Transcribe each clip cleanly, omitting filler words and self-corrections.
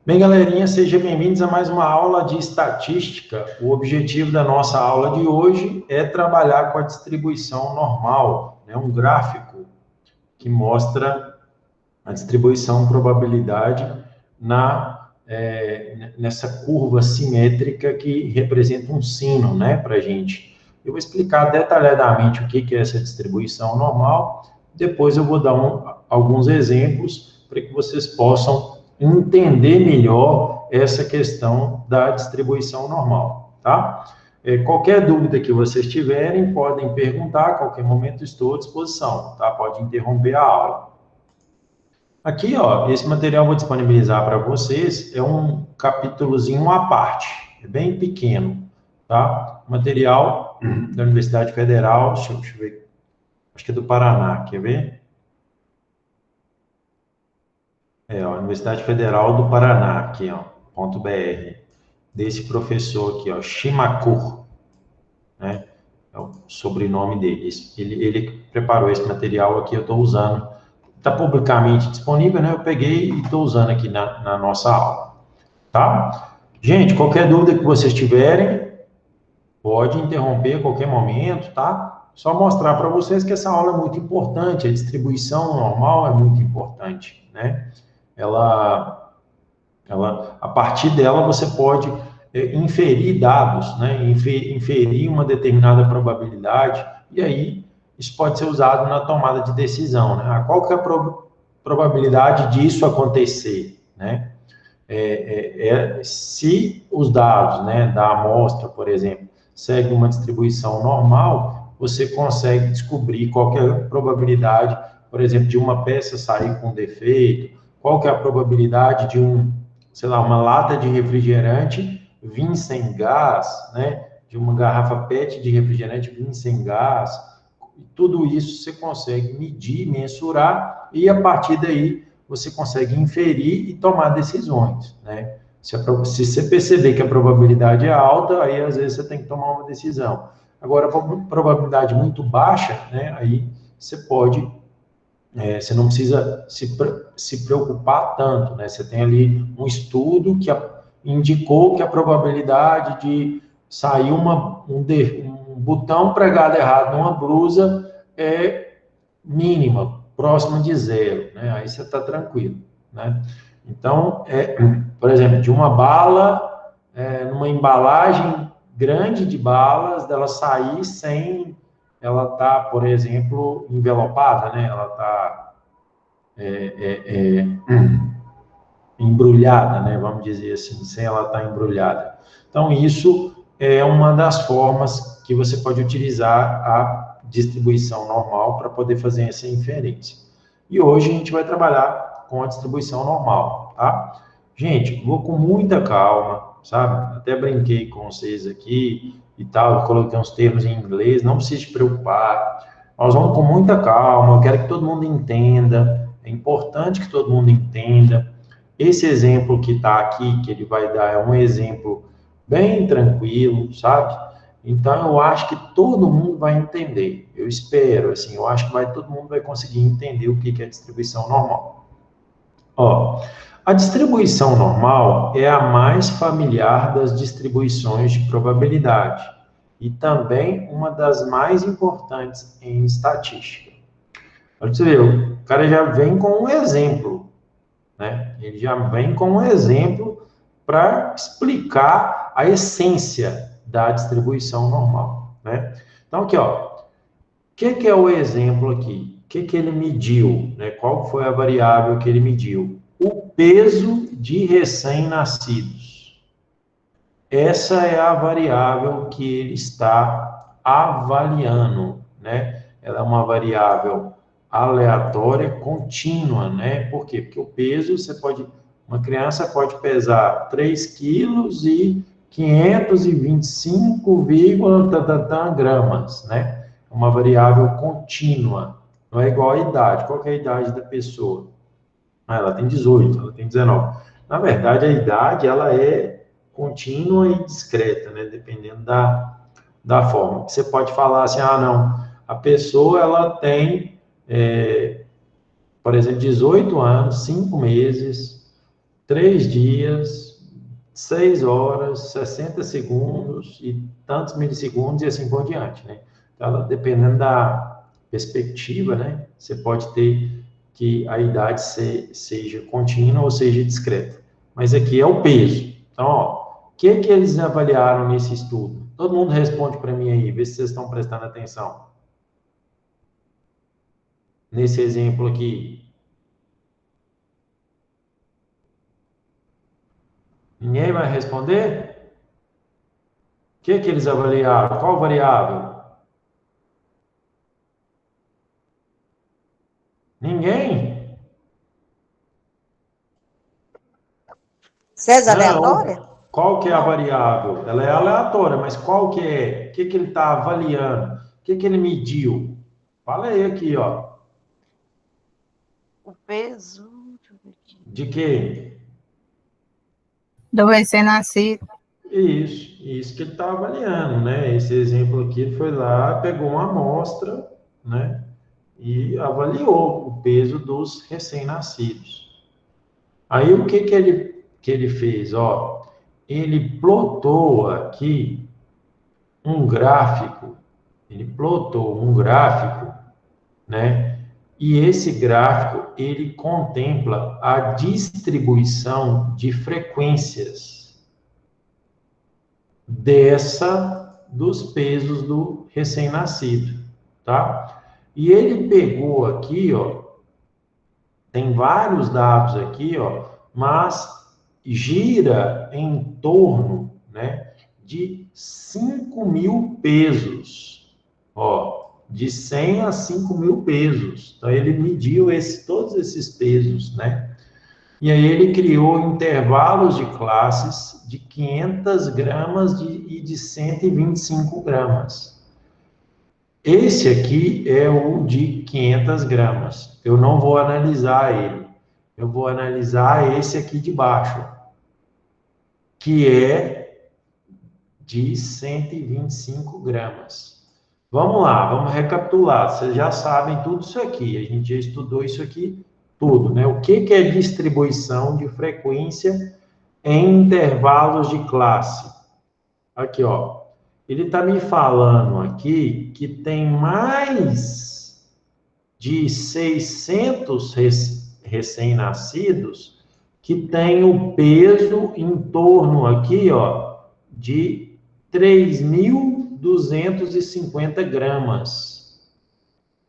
Bem, galerinha, sejam bem-vindos a mais uma aula de estatística. O objetivo da nossa aula de hoje é trabalhar com a distribuição normal, né? Um gráfico que mostra a distribuição probabilidade nessa curva simétrica que representa um sino, né, para a gente. Eu vou explicar detalhadamente o que é essa distribuição normal, depois eu vou dar alguns exemplos para que vocês possam entender melhor essa questão da distribuição normal, tá? Qualquer dúvida que vocês tiverem, podem perguntar, a qualquer momento estou à disposição, tá? Pode interromper a aula. Aqui, ó, esse material eu vou disponibilizar para vocês, é um capítulozinho à parte, é bem pequeno, tá? Material da Universidade Federal, deixa eu ver, acho que é do Paraná, quer ver? Ó, Universidade Federal do Paraná, aqui, ó, .br, desse professor aqui, ó, Shimakur, né? É o sobrenome dele. Ele preparou esse material aqui, eu estou usando, está publicamente disponível, né? Eu peguei e estou usando aqui na nossa aula, tá? Gente, qualquer dúvida que vocês tiverem, pode interromper a qualquer momento, tá? Só mostrar para vocês que essa aula é muito importante, a distribuição normal é muito importante, né? A partir dela você pode inferir dados, né? Inferir uma determinada probabilidade, e aí isso pode ser usado na tomada de decisão, né? Qual que é a probabilidade disso acontecer, né? Se os dados, né, da amostra, por exemplo, seguem uma distribuição normal, você consegue descobrir qual que é a probabilidade, por exemplo, de uma peça sair com defeito, qual que é a probabilidade de uma lata de refrigerante vir sem gás, né? De uma garrafa PET de refrigerante vir sem gás. Tudo isso você consegue medir, mensurar, e a partir daí você consegue inferir e tomar decisões, né? Se você perceber que a probabilidade é alta, aí às vezes você tem que tomar uma decisão. Agora, a probabilidade muito baixa, né? Aí você não precisa se preocupar tanto, né? Você tem ali um estudo que indicou que a probabilidade de sair um botão pregado errado numa blusa é mínima, próxima de zero, né? Aí você está tranquilo, né? Então, por exemplo, de uma bala, numa embalagem grande de balas, dela sair sem ela tá, por exemplo, envelopada, né? Ela tá embrulhada, né? Vamos dizer assim, sem ela estar embrulhada. Então, isso é uma das formas que você pode utilizar a distribuição normal para poder fazer essa inferência. E hoje a gente vai trabalhar com a distribuição normal, tá? Gente, vou com muita calma, sabe? Até brinquei com vocês aqui e tal, coloquei uns termos em inglês, não precisa se preocupar. Nós vamos com muita calma, eu quero que todo mundo entenda, é importante que todo mundo entenda. Esse exemplo que está aqui, que ele vai dar, é um exemplo bem tranquilo, sabe? Então, eu acho que todo mundo vai entender. Eu espero, assim, eu acho que todo mundo vai conseguir entender o que é distribuição normal. Ó, a distribuição normal é a mais familiar das distribuições de probabilidade e também uma das mais importantes em estatística. Olha você ver, o cara já vem com um exemplo, né? Ele já vem com um exemplo para explicar a essência da distribuição normal, né? Então, aqui, ó, o que é o exemplo aqui? O que ele mediu, né? Qual foi a variável que ele mediu? O peso de recém-nascidos. Essa é a variável que ele está avaliando, né? Ela é uma variável aleatória contínua, né? Por quê? Porque o peso, uma criança pode pesar 3 quilos e 525, gramas, né? Uma variável contínua, não é igual à idade. Qual que é a idade da pessoa? Ela tem 18, ela tem 19. Na verdade, a idade, ela é contínua e discreta, né? Dependendo da forma. Você pode falar assim, não, a pessoa, ela tem, por exemplo, 18 anos, 5 meses, 3 dias, 6 horas, 60 segundos e tantos milissegundos e assim por diante, né? Então, dependendo da perspectiva, né? Você pode ter que a idade seja contínua ou seja discreta. Mas aqui é o peso. Então, ó, o que eles avaliaram nesse estudo? Todo mundo responde para mim aí, vê se vocês estão prestando atenção. Nesse exemplo aqui. Ninguém vai responder? O que eles avaliaram? Qual variável? Ninguém? César, aleatória? Não. Qual que é a variável? Ela é aleatória, mas qual que é? O que ele está avaliando? O que ele mediu? Fala aí aqui, ó. O peso. De quê? Do recém-nascido. Isso que ele está avaliando, né? Esse exemplo aqui, ele foi lá, pegou uma amostra, né? E avaliou o peso dos recém-nascidos. Aí o que ele fez? Ó, ele plotou aqui um gráfico, né? E esse gráfico ele contempla a distribuição de frequências dos pesos do recém-nascido, tá? E ele pegou aqui, ó, tem vários dados aqui, ó, mas gira em torno, né, de 5.000 pesos, ó, de 100 a 5.000 pesos. Então, ele mediu todos esses pesos, né? E aí ele criou intervalos de classes de 500 gramas e de 125 gramas. Esse aqui é o de 500 gramas. Eu não vou analisar ele. Eu vou analisar esse aqui de baixo, que é de 125 gramas. Vamos lá, vamos recapitular. Vocês já sabem tudo isso aqui. A gente já estudou isso aqui tudo, né? O que é distribuição de frequência em intervalos de classe? Aqui, ó. Ele está me falando aqui que tem mais de 600 recém-nascidos que tem o peso em torno aqui, ó, de 3.250 gramas.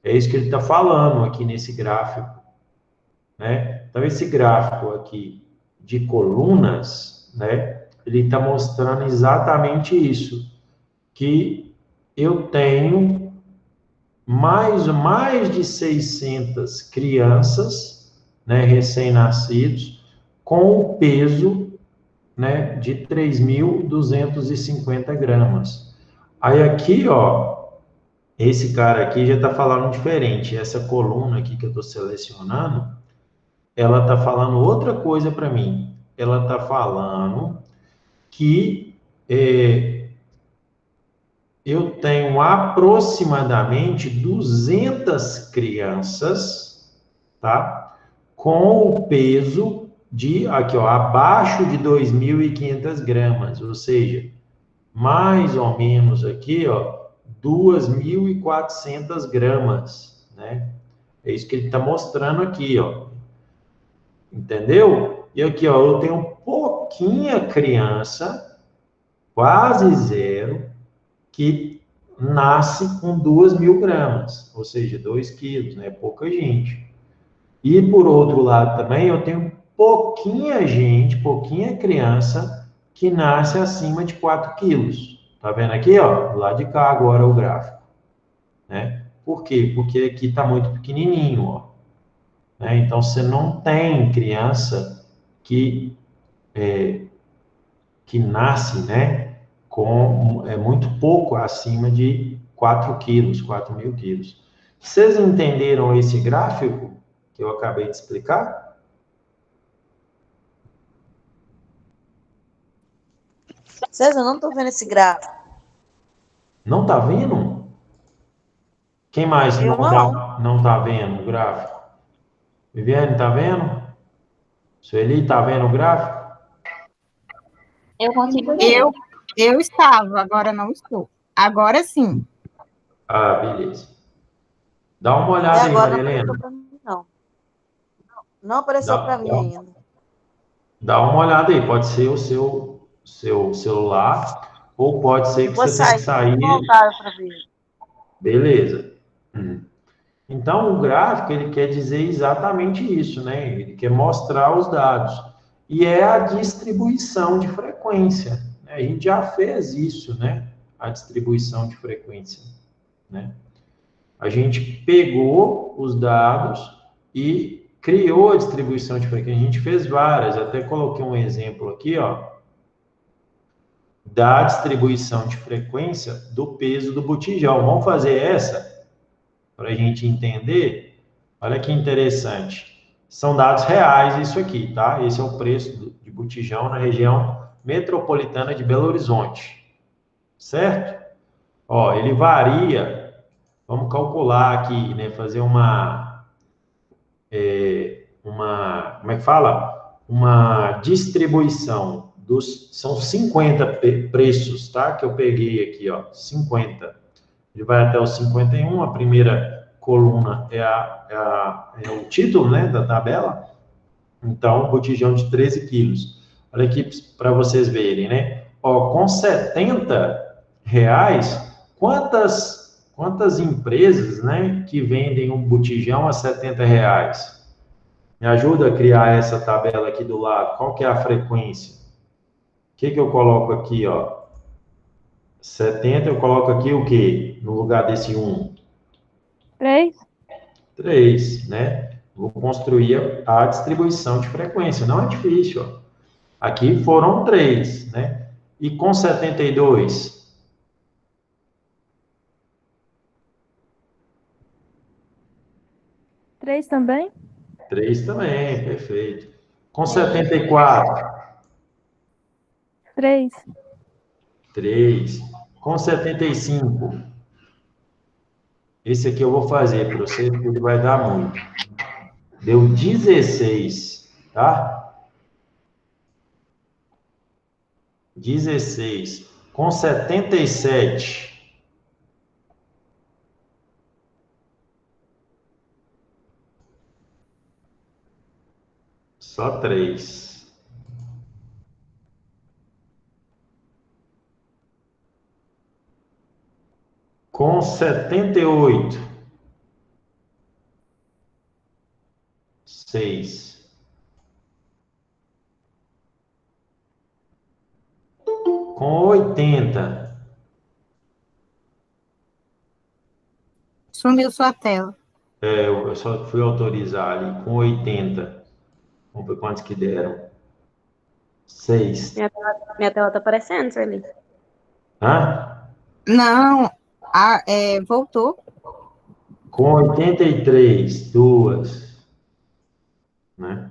É isso que ele está falando aqui nesse gráfico, né? Então, esse gráfico aqui de colunas, né? Ele está mostrando exatamente isso, que eu tenho mais de 600 crianças, né, recém-nascidos, com o peso, né, de 3.250 gramas. Aí aqui, ó, esse cara aqui já está falando diferente. Essa coluna aqui que eu estou selecionando, ela está falando outra coisa para mim. Ela está falando que eu tenho aproximadamente 200 crianças, tá? Com o peso de, aqui, ó, abaixo de 2.500 gramas, ou seja, mais ou menos aqui, ó, 2.400 gramas, né? É isso que ele está mostrando aqui, ó. Entendeu? E aqui, ó, eu tenho pouquinha criança, quase zero, que nasce com 2.000 gramas, ou seja, 2 quilos, né? Pouca gente. E, por outro lado, também, eu tenho pouquinha gente, pouquinha criança que nasce acima de 4 quilos. Tá vendo aqui, ó? Do lado de cá agora o gráfico, né? Por quê? Porque aqui está muito pequenininho, ó. Né? Então, você não tem criança que nasce, né, com muito pouco acima de 4 quilos, 4.000 quilos. Vocês entenderam esse gráfico que eu acabei de explicar? César, eu não estou vendo esse gráfico. Não está vendo? Quem mais não tá vendo o gráfico? Viviane, está vendo? Sueli, tá vendo o gráfico? Eu consigo ver. Eu estava, agora não estou. Agora sim. Ah, beleza. Dá uma Até olhada aí, agora Maria não apareceu Helena. para mim, não. Não apareceu Dá, para mim dá, ainda. dá uma olhada aí. Pode ser o seu celular, ou pode ser Eu que vou você tenha que sair sair. e voltar para ver. Beleza. Então, o gráfico, ele quer dizer exatamente isso, né? Ele quer mostrar os dados. E é a distribuição de frequência, né? A gente já fez isso, né? A distribuição de frequência, né? A gente pegou os dados e criou a distribuição de frequência. A gente fez várias, até coloquei um exemplo aqui, ó, da distribuição de frequência do peso do botijão. Vamos fazer essa para a gente entender. Olha que interessante. São dados reais isso aqui, tá? Esse é o preço de botijão na região metropolitana de Belo Horizonte, certo? Ó, ele varia. Vamos calcular aqui, né? Fazer como é que fala? Uma distribuição são 50 preços, tá? Que eu peguei aqui, ó, 50. Ele vai até o 51, a primeira coluna é o título, né, da tabela. Então, botijão de 13 quilos. Olha aqui para vocês verem, né? Ó, com R$ 70, quantas empresas, né, que vendem um botijão a R$ 70? Me ajuda a criar essa tabela aqui do lado. Qual que é a frequência? O que que eu coloco aqui, ó? 70, eu coloco aqui o quê? No lugar desse 1? 3. 3, né? Vou construir a distribuição de frequência. Não é difícil, ó. Aqui foram 3, né? E com 72? 3 também? 3 também, perfeito. Com 74? 3. 3. Com 75? Esse aqui eu vou fazer para você, porque ele vai dar muito. Deu 16, tá? 16. Com 77? Só 3. Com 78? 6. Com 80? Sumiu sua tela. Eu só fui autorizar ali. Com 80. Vamos ver quantos que deram. 6. Minha tela tá aparecendo, Sueli. Hã? Não, voltou. Com 83, 2. Né?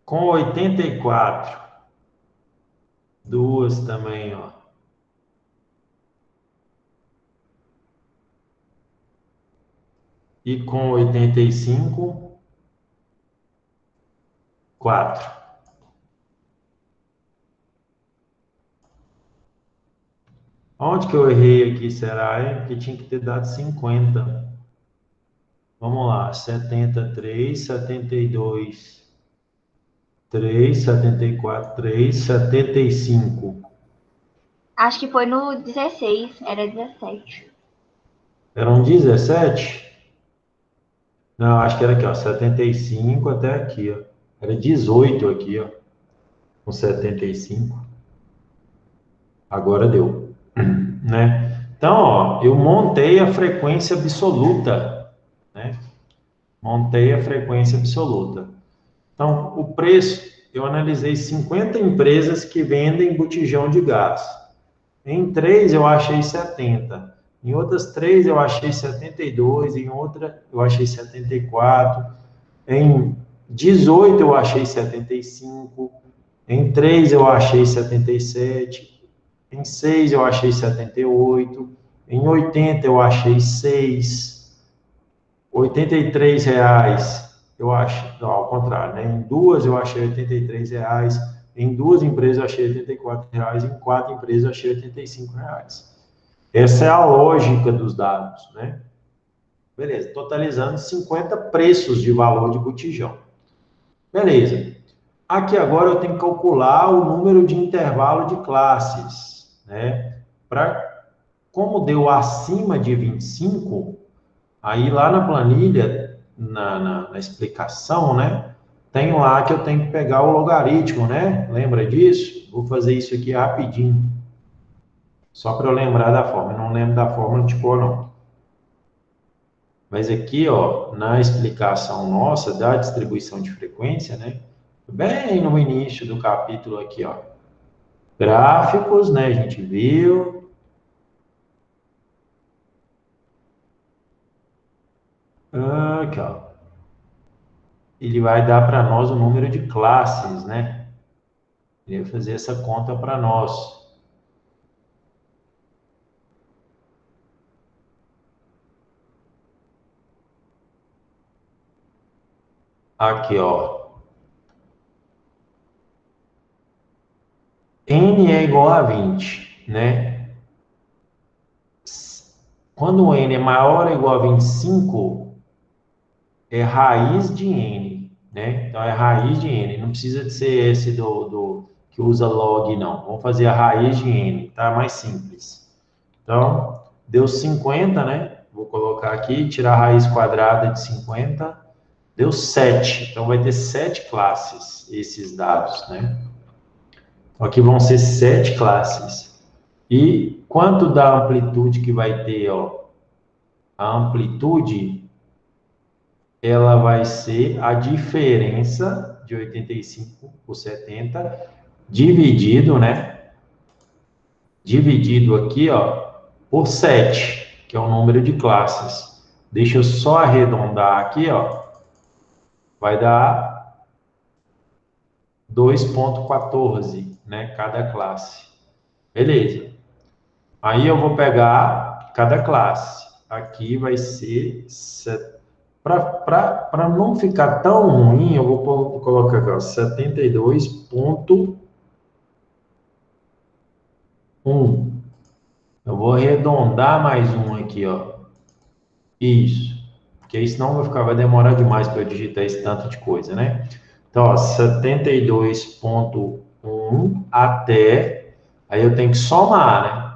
Com 84, 2 também, ó. E com 85, 4. Onde que eu errei aqui, será? Que tinha que ter dado 50. Vamos lá, 73, 72, 3, 74, 3, 75. Acho que foi no 16, era 17. Eram 17? Não, acho que era aqui, ó, 75 até aqui, ó. Era 18 aqui, ó, com 75. Agora deu, né? Então, ó, eu montei a frequência absoluta, né? Montei a frequência absoluta. Então, o preço, eu analisei 50 empresas que vendem botijão de gás. Em 3 eu achei 70. Em outras 3 eu achei 72. Em outra eu achei 74. Em 18 eu achei 75. Em 3 eu achei 77. Em 6 eu achei 78. Em 80 eu achei 6. R$ 83. eu achei, não, ao contrário, né? Em duas eu achei R$ 83, em duas empresas eu achei R$ 84, em 4 empresas eu achei R$ 85. Essa é a lógica dos dados, né? Beleza, totalizando 50 preços de valor de botijão. Beleza. Aqui agora eu tenho que calcular o número de intervalo de classes, né? Como deu acima de 25, aí lá na planilha, na explicação, né? Tem lá que eu tenho que pegar o logaritmo, né? Lembra disso? Vou fazer isso aqui rapidinho. Só para eu lembrar da forma. Eu não lembro da fórmula de cor, não. Mas aqui, ó, na explicação nossa da distribuição de frequência, né? Bem no início do capítulo aqui, ó. Gráficos, né? A gente viu. Aqui, ó. Ele vai dar para nós o número de classes, né? Ele vai fazer essa conta para nós. Aqui, ó. N é igual a 20, né? Quando o N é maior ou igual a 25, é raiz de N, né? Então, é raiz de N. Não precisa de ser esse que usa log, não. Vamos fazer a raiz de N, tá? Mais simples. Então, deu 50, né? Vou colocar aqui, tirar a raiz quadrada de 50. Deu 7. Então, vai ter 7 classes esses dados, né? Aqui vão ser 7 classes. E quanto da amplitude que vai ter, ó? A amplitude, ela vai ser a diferença de 85 por 70, dividido, né? Dividido aqui, ó, por 7, que é o número de classes. Deixa eu só arredondar aqui, ó. Vai dar 2,14, né? Cada classe. Beleza. Aí eu vou pegar cada classe. Aqui vai ser... Para não ficar tão ruim, eu vou colocar aqui, ó, 72,1. Eu vou arredondar mais um aqui, ó. Isso. Porque senão vai demorar demais para eu digitar esse tanto de coisa, né? Então, ó, 72,1 até... Aí eu tenho que somar, né?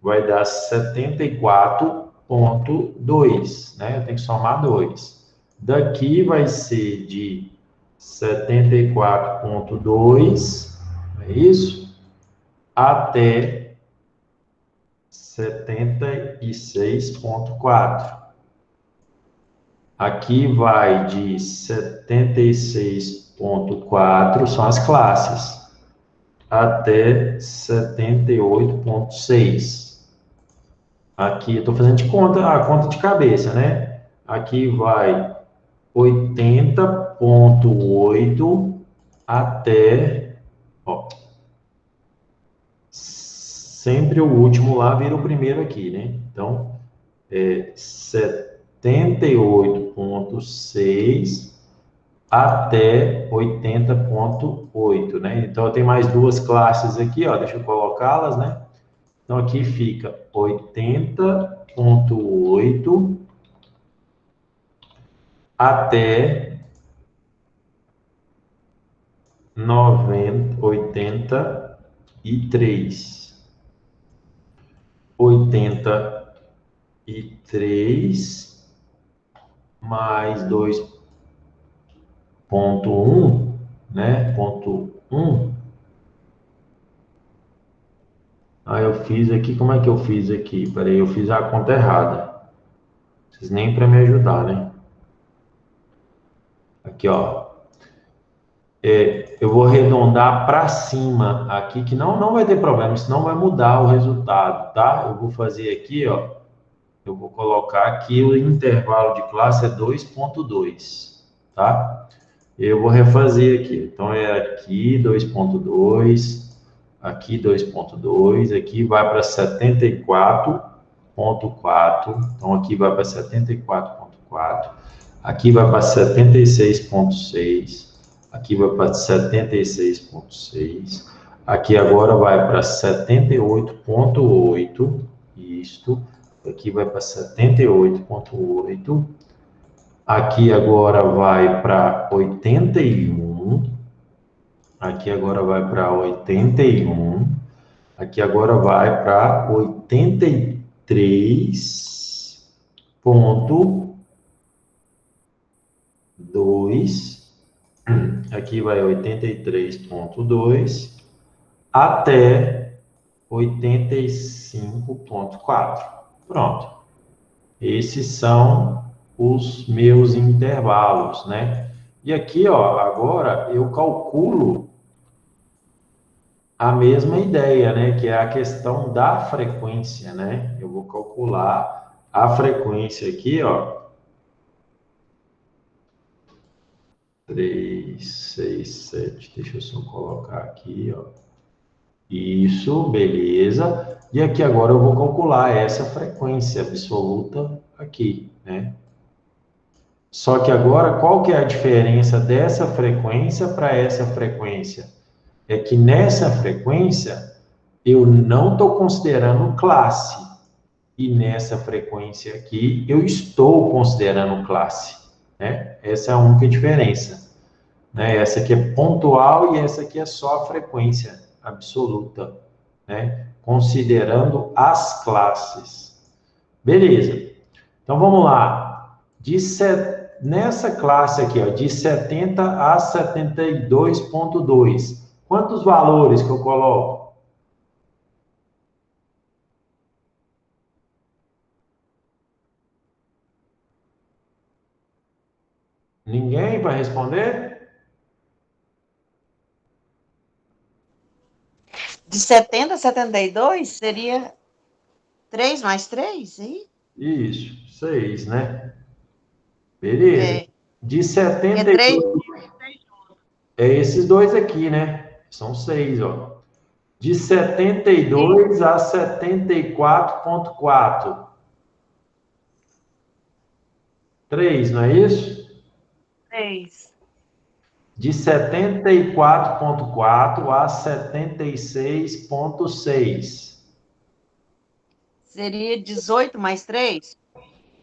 Vai dar 74,2, né? Eu tenho que somar 2. Daqui vai ser de 74,2, é isso? Até 76,4. Aqui vai de 76,4, são as classes, até 78,6. Aqui eu estou fazendo a conta de cabeça, né? Aqui vai 80,8 até, ó, sempre o último lá vira o primeiro aqui, né? Então, 78,6 até 80,8, né? Então, eu tenho mais duas classes aqui, ó, deixa eu colocá-las, né? Então, aqui fica 80,8 até 83. 83 mais 2,1, né? Ponto 1. Aí eu fiz aqui, como é que eu fiz aqui? Peraí, eu fiz a conta errada. Vocês nem para me ajudar, né? Aqui, ó. Eu vou arredondar para cima aqui, que não vai ter problema, senão vai mudar o resultado, tá? Eu vou fazer aqui, ó. Eu vou colocar aqui o intervalo de classe é 2,2, tá? Eu vou refazer aqui. Então, é aqui 2,2, aqui 2,2, aqui vai para 74,4. Então, aqui vai para 74,4. aqui vai para 76,6, aqui vai para 76,6, aqui agora vai para 78,8, isto, aqui vai para 78,8, aqui agora vai para 81, aqui agora vai para 81, aqui agora vai para 83,2, aqui vai 83,2 até 85,4. Pronto. Esses são os meus intervalos, né? E aqui, ó, agora eu calculo a mesma ideia, né? Que é a questão da frequência, né? Eu vou calcular a frequência aqui, ó. 3, 6, 7. Deixa eu só colocar aqui, ó. Isso, beleza. E aqui agora eu vou calcular essa frequência absoluta aqui, né? Só que agora, qual que é a diferença dessa frequência para essa frequência? É que nessa frequência, eu não estou considerando classe. E nessa frequência aqui, eu estou considerando classe, né? Essa é a única diferença, né? Essa aqui é pontual e essa aqui é só a frequência absoluta, né? Considerando as classes. Beleza. Então, vamos lá. Nessa classe aqui, ó, de 70 a 72,2, quantos valores que eu coloco? Ninguém vai responder? De 70 a 72 seria 3 mais 3, hein? Isso, 6, né? Beleza. É. De É 72, 3. é esses dois aqui, né? São 6, ó. De 72 a 74,4. 3, não é isso? 3. De 74,4 a 76,6. Seria 18 mais 3?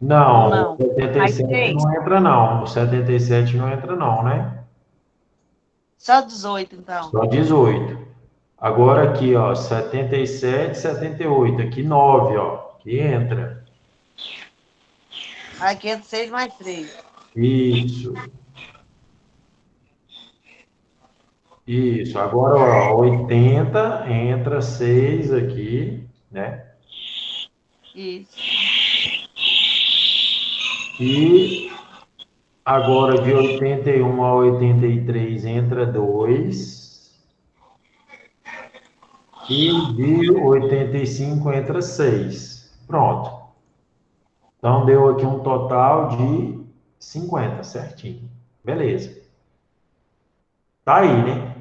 Não, Não. o 77 3. não entra, não. O 77 não entra, não, né? Só 18, então. Só 18. Agora aqui, ó, 77, 78. Aqui 9, ó, que entra. Aqui é 6 mais 3. Isso. Isso. Agora, ó, 80, entra 6 aqui, né? Isso. E agora de 81 a 83 entra 2. E de 85 entra 6. Pronto. Então, deu aqui um total de 50, certinho. Beleza. Tá aí, né?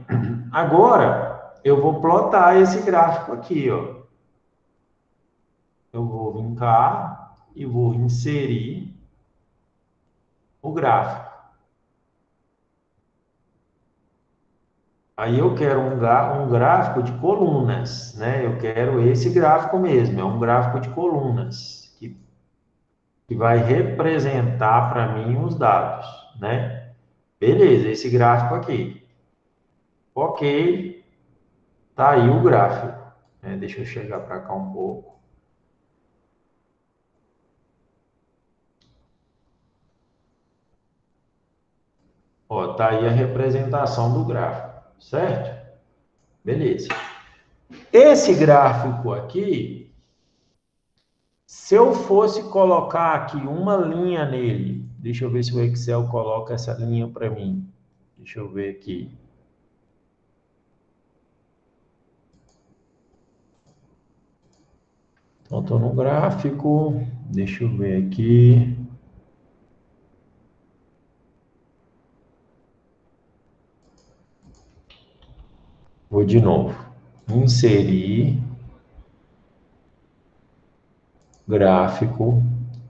Agora, eu vou plotar esse gráfico aqui, ó. Eu vou vir cá e vou inserir o gráfico. Aí eu quero um gráfico de colunas, né? Eu quero esse gráfico mesmo, é um gráfico de colunas, que vai representar para mim os dados, né? Beleza, esse gráfico aqui. Ok, tá aí o gráfico. Deixa eu chegar para cá um pouco. Ó, tá aí a representação do gráfico, certo? Beleza. Esse gráfico aqui, se eu fosse colocar aqui uma linha nele, deixa eu ver se o Excel coloca essa linha para mim. Deixa eu ver aqui. Então, estou no gráfico, deixa eu ver aqui. Vou de novo. Inserir gráfico,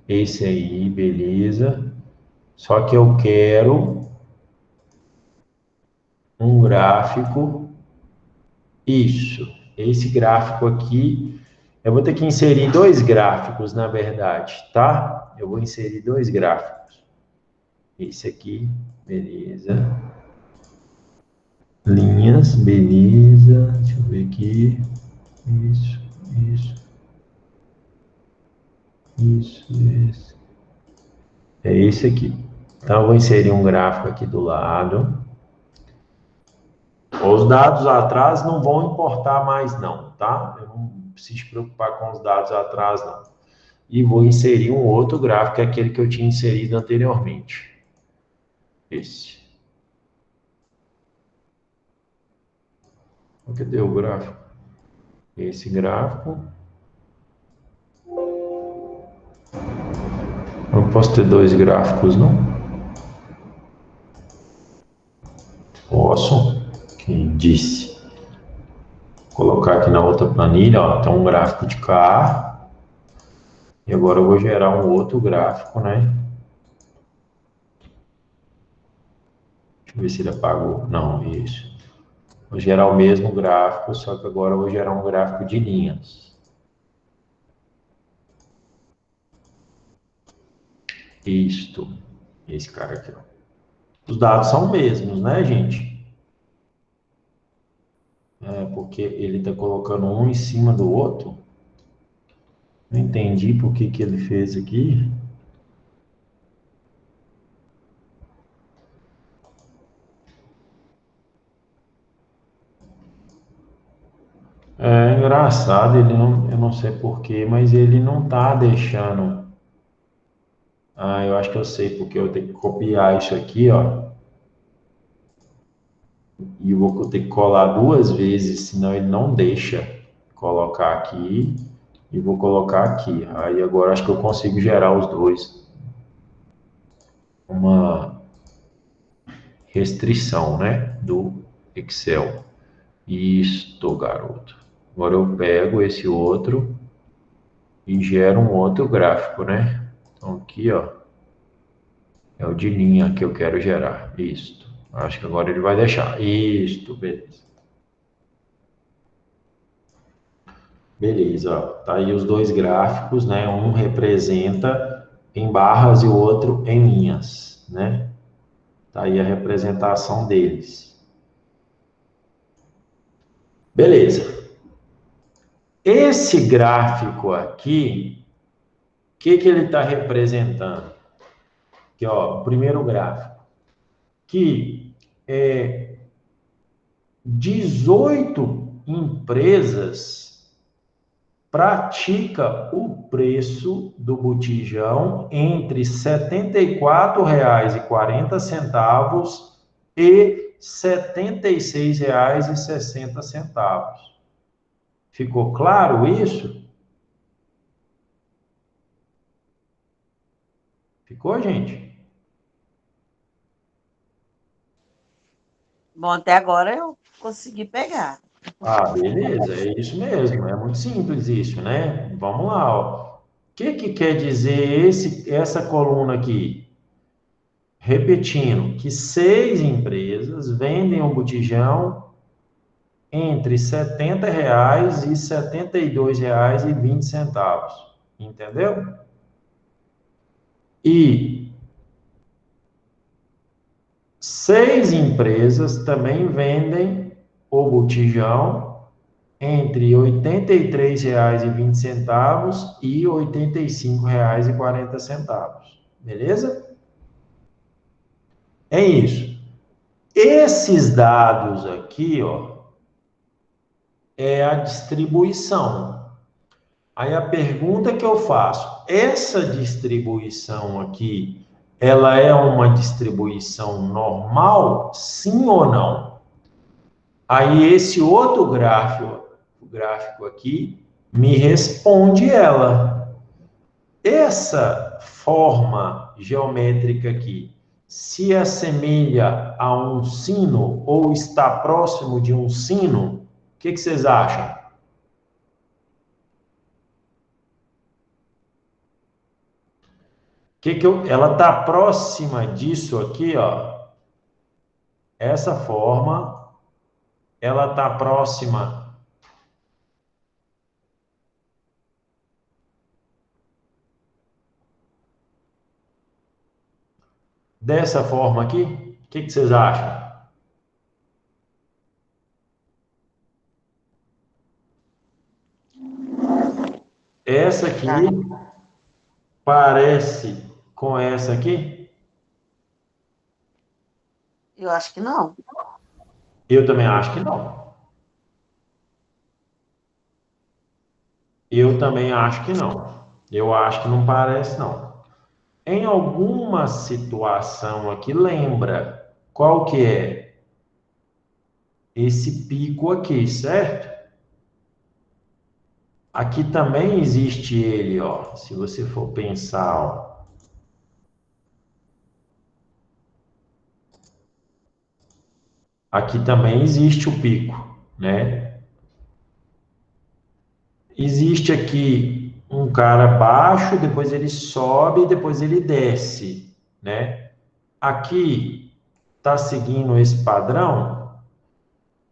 esse aí, beleza. Só que eu quero um gráfico, isso, esse gráfico aqui, eu vou ter que inserir 2 gráficos, na verdade, tá? Eu vou inserir 2 gráficos. Esse aqui, beleza. Linhas, beleza. Deixa eu ver aqui. Isso, isso. Isso, esse. É esse aqui. Então, eu vou inserir um gráfico aqui do lado. Os dados atrás não vão importar mais, não, tá? Eu não preciso me preocupar com os dados atrás, não. E vou inserir um outro gráfico, que é aquele que eu tinha inserido anteriormente. Esse. Cadê o gráfico? Esse gráfico. Eu não posso ter 2 gráficos, não? Posso? Quem disse? Vou colocar aqui na outra planilha, ó, tem um gráfico de cá. E agora eu vou gerar um outro gráfico, né? Deixa eu ver se ele apagou. Não, isso. Vou gerar o mesmo gráfico, só que agora eu vou gerar um gráfico de linhas. Isto. Esse cara aqui, ó. Os dados são os mesmos, né, gente? É, porque ele está colocando um em cima do outro. Não entendi por que ele fez aqui. É engraçado, ele não, eu não sei porquê, mas ele não está deixando. Ah, eu acho que eu sei, porque eu tenho que copiar isso aqui, ó. E eu vou ter que colar 2 vezes, senão ele não deixa colocar aqui. E vou colocar aqui. Aí agora acho que eu consigo gerar os dois. Uma restrição, né? Do Excel. Isto, garoto. Agora eu pego esse outro e gero um outro gráfico, né? Então aqui, ó. É o de linha que eu quero gerar. Isto. Acho que agora ele vai deixar. Isto, beleza. Beleza, ó. Tá aí os 2 gráficos, né? Um representa em barras e o outro em linhas, né? Tá aí a representação deles. Beleza. Esse gráfico aqui, o que ele está representando? Aqui, ó, o primeiro gráfico. Que 18 empresas pratica o preço do botijão entre R$ 74,40 e R$ 76,60. Ficou claro isso? Ficou, gente? Bom, até agora eu consegui pegar. Ah, beleza, é isso mesmo, é muito simples isso, né? Vamos lá, ó. O que quer dizer essa coluna aqui? Repetindo, que 6 empresas vendem o botijão entre R$ 70,00 e R$ 72,20. Entendeu? E 6 empresas também vendem o botijão entre R$ 83,20 e R$ 85,40. Beleza? É isso. Esses dados aqui, ó, é a distribuição. Aí a pergunta que eu faço, essa distribuição aqui, ela é uma distribuição normal, sim ou não? Aí esse outro gráfico aqui, me responde ela. Essa forma geométrica aqui, se assemelha a um sino ou está próximo de um sino, o que vocês acham? ela está próxima disso aqui, ó. Essa forma, ela está próxima dessa forma aqui. O que vocês acham? Essa aqui parece com essa aqui? Eu acho que não. Eu também acho que não. Eu também acho que não. Eu acho que não parece, não. Em alguma situação aqui, lembra qual que é? Esse pico aqui, certo? Aqui também existe ele, ó. Se você for pensar, ó. Aqui também existe o pico, né? Existe aqui um cara baixo, depois ele sobe, depois ele desce, né? Aqui tá seguindo esse padrão?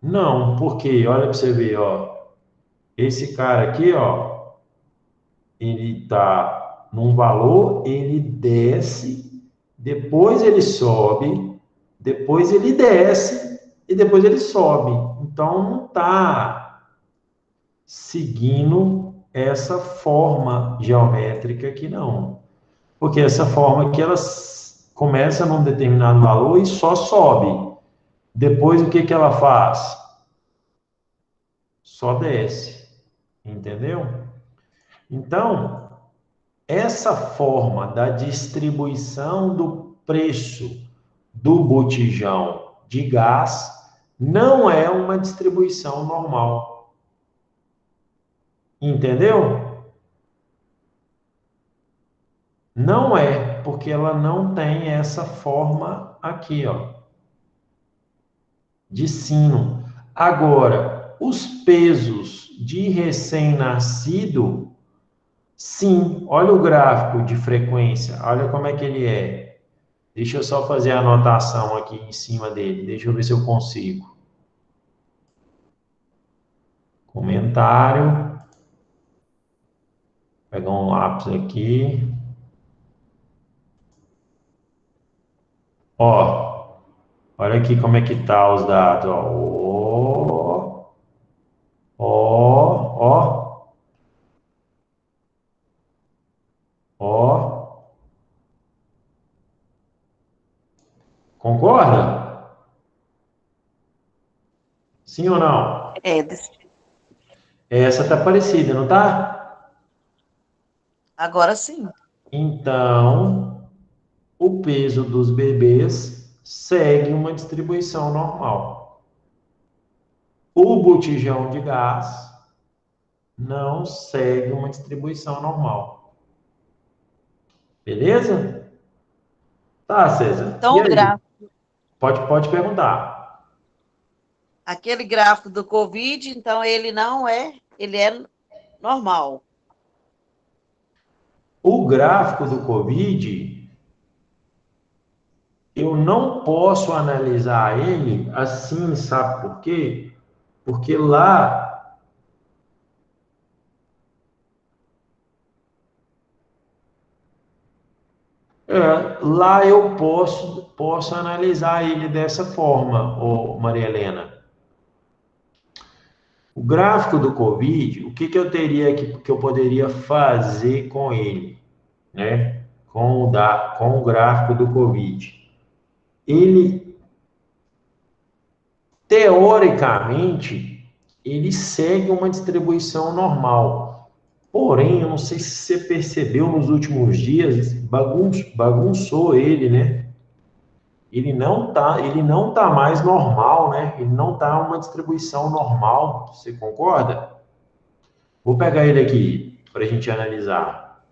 Não, porque olha para você ver, ó. Esse cara aqui, ó, ele tá num valor, ele desce, depois ele sobe, depois ele desce e depois ele sobe. Então não tá seguindo essa forma geométrica aqui não. Porque essa forma aqui ela começa num determinado valor e só sobe. Depois o que que ela faz? Só desce. Entendeu? Então, essa forma da distribuição do preço do botijão de gás não é uma distribuição normal. Entendeu? Não é, porque ela não tem essa forma aqui, ó, de sino. Agora, os pesos de recém-nascido, sim, olha o gráfico de frequência, olha como é que ele é. Deixa eu só fazer a anotação aqui em cima dele, deixa eu ver se eu consigo. Comentário. Vou pegar um lápis aqui. Ó, olha aqui como é que tá os dados, ó. Ó. Concorda? Sim ou não? Essa tá parecida, não tá? Agora sim. Então, o peso dos bebês segue uma distribuição normal. O botijão de gás não segue uma distribuição normal. Beleza? Tá, César. Então, E o aí? gráfico, Pode perguntar. aquele gráfico do Covid, então ele não é, ele é normal. O gráfico do Covid, eu não posso analisar ele assim, sabe por quê? Porque lá eu posso analisar ele dessa forma, ô Maria Helena. O gráfico do Covid, o que eu teria que eu poderia fazer com ele, né? Com o gráfico do Covid. Ele, teoricamente, ele segue uma distribuição normal. Porém, eu não sei se você percebeu nos últimos dias, bagunçou ele, né? Ele não tá mais normal, né? Ele não tá uma distribuição normal. Você concorda? Vou pegar ele aqui para a gente analisar.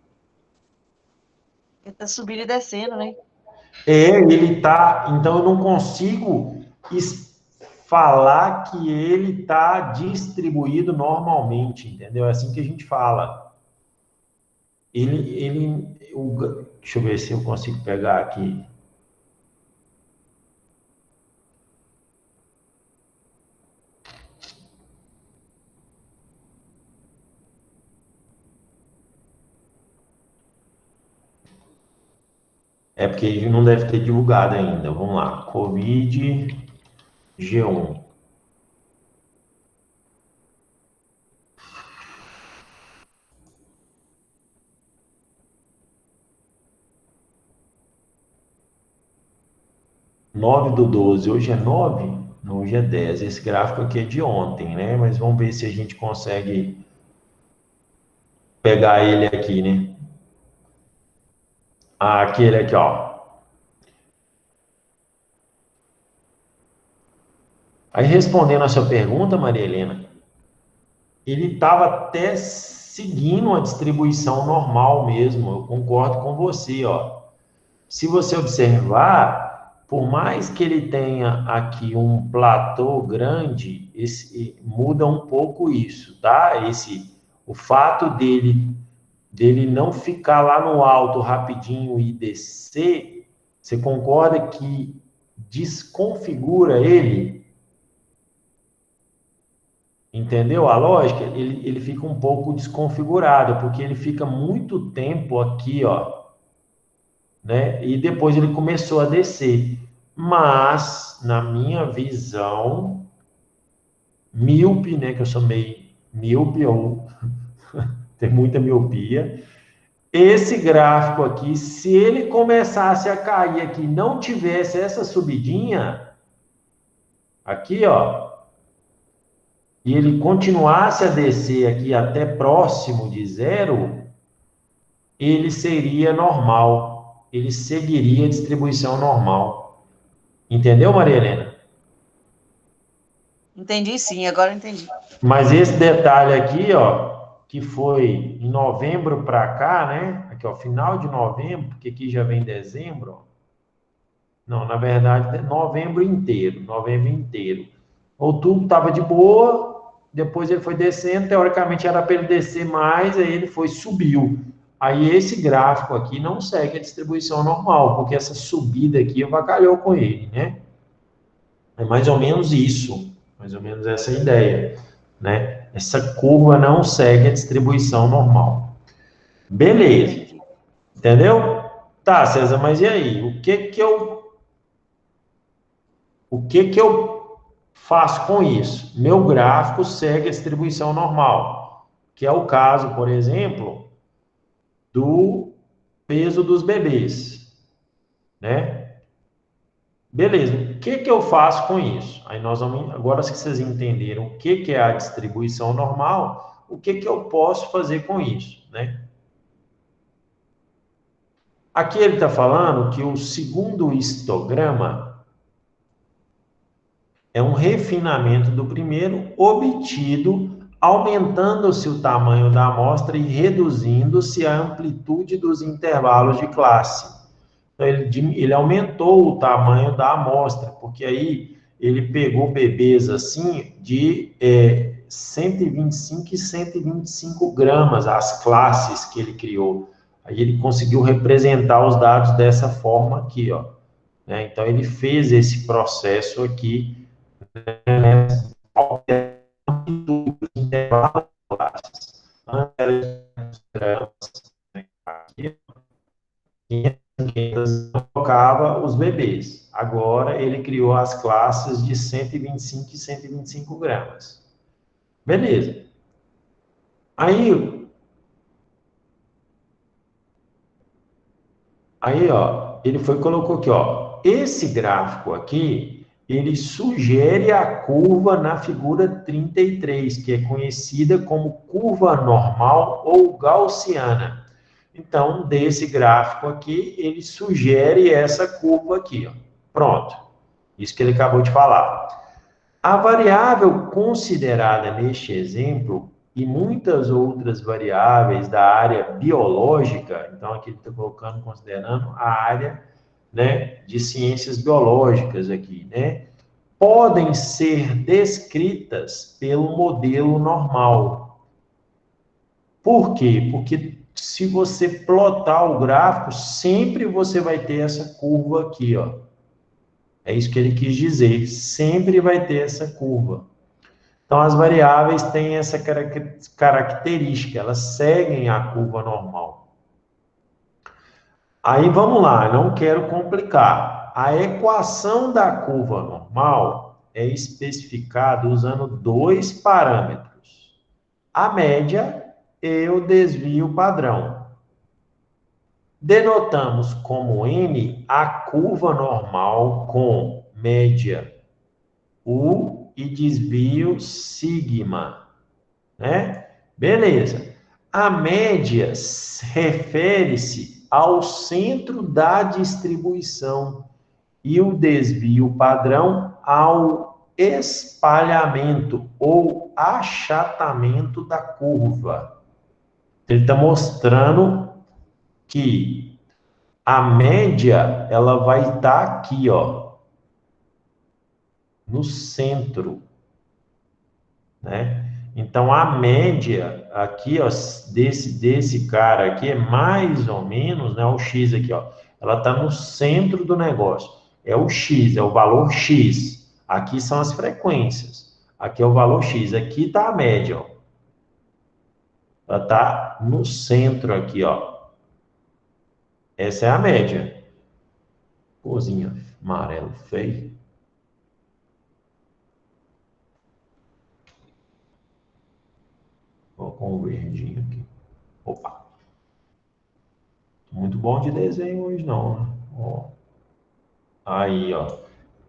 Ele está subindo e descendo, né? Ele tá. Então eu não consigo falar que ele tá distribuído normalmente, entendeu? É assim que a gente fala. Deixa eu ver se eu consigo pegar aqui. É porque não deve ter divulgado ainda. Vamos lá. Covid G1. Nove do 12. Hoje é 9? Não, hoje é 10. Esse gráfico aqui é de ontem, né? Mas vamos ver se a gente consegue pegar ele aqui, né? Ah, aquele aqui, ó. Aí, respondendo a sua pergunta, Maria Helena, ele estava até seguindo a distribuição normal mesmo. Eu concordo com você, ó. Se você observar, por mais que ele tenha aqui um platô grande, muda um pouco isso, tá? O fato dele não ficar lá no alto rapidinho e descer, você concorda que desconfigura ele? Entendeu a lógica? Ele fica um pouco desconfigurado, porque ele fica muito tempo aqui, ó, né? E depois ele começou a descer. Mas, na minha visão, míope, né? Que eu sou meio míope, ou tem muita miopia. Esse gráfico aqui, se ele começasse a cair aqui, não tivesse essa subidinha, aqui, ó, e ele continuasse a descer aqui até próximo de zero, ele seria normal. Ele seguiria a distribuição normal. Entendeu, Maria Helena? Entendi sim, agora eu entendi. Mas esse detalhe aqui, ó, que foi em novembro para cá, né? Aqui, ó, final de novembro, porque aqui já vem dezembro, ó. Não, na verdade, novembro inteiro. Outubro estava de boa, depois ele foi descendo, teoricamente era para ele descer mais, aí ele subiu. Aí esse gráfico aqui não segue a distribuição normal, porque essa subida aqui avacalhou com ele, né? É mais ou menos isso, mais ou menos essa ideia, né? Essa curva não segue a distribuição normal. Beleza, entendeu? Tá, César, mas e aí? O que que eu faço com isso? Meu gráfico segue a distribuição normal, que é o caso, por exemplo, do peso dos bebês, né? Beleza, o que que eu faço com isso? Aí nós vamos, agora que vocês entenderam o que que é a distribuição normal, o que que eu posso fazer com isso, né? Aqui ele está falando que o segundo histograma é um refinamento do primeiro obtido aumentando-se o tamanho da amostra e reduzindo-se a amplitude dos intervalos de classe. Então, ele aumentou o tamanho da amostra, porque aí ele pegou bebês assim de 125 e 125 gramas, as classes que ele criou. Aí ele conseguiu representar os dados dessa forma aqui, ó. Né? Então, ele fez esse processo aqui, né, intervalo de classes. Antes era gramas, né, aqui, e colocava os bebês. Agora ele criou as classes de 125 e 125 gramas. Beleza. Aí, ó, ele colocou aqui, ó, esse gráfico aqui, ele sugere a curva na figura 33, que é conhecida como curva normal ou gaussiana. Então, desse gráfico aqui, ele sugere essa curva aqui, ó. Pronto. Isso que ele acabou de falar. A variável considerada neste exemplo e muitas outras variáveis da área biológica, então aqui ele está colocando, considerando a área, né, de ciências biológicas aqui, né, podem ser descritas pelo modelo normal. Por quê? Porque se você plotar o gráfico, sempre você vai ter essa curva aqui, ó. É isso que ele quis dizer, sempre vai ter essa curva. Então, as variáveis têm essa característica, elas seguem a curva normal. Aí, vamos lá, não quero complicar. A equação da curva normal é especificada usando dois parâmetros: a média e o desvio padrão. Denotamos como N a curva normal com média U e desvio sigma, né? Beleza. A média refere-se ao centro da distribuição e o desvio padrão ao espalhamento ou achatamento da curva. Ele está mostrando que a média, ela vai estar aqui, ó, no centro, né? Então, a média aqui, ó, desse cara aqui é mais ou menos, né, o X aqui, ó, ela está no centro do negócio. É o X, é o valor X. Aqui são as frequências. Aqui é o valor X. Aqui está a média, ó. Ela está no centro aqui, ó. Essa é a média. Cozinha amarelo feio. Vou com o verdinho aqui. Opa. Muito bom de desenho hoje não, né? Ó. Aí, ó.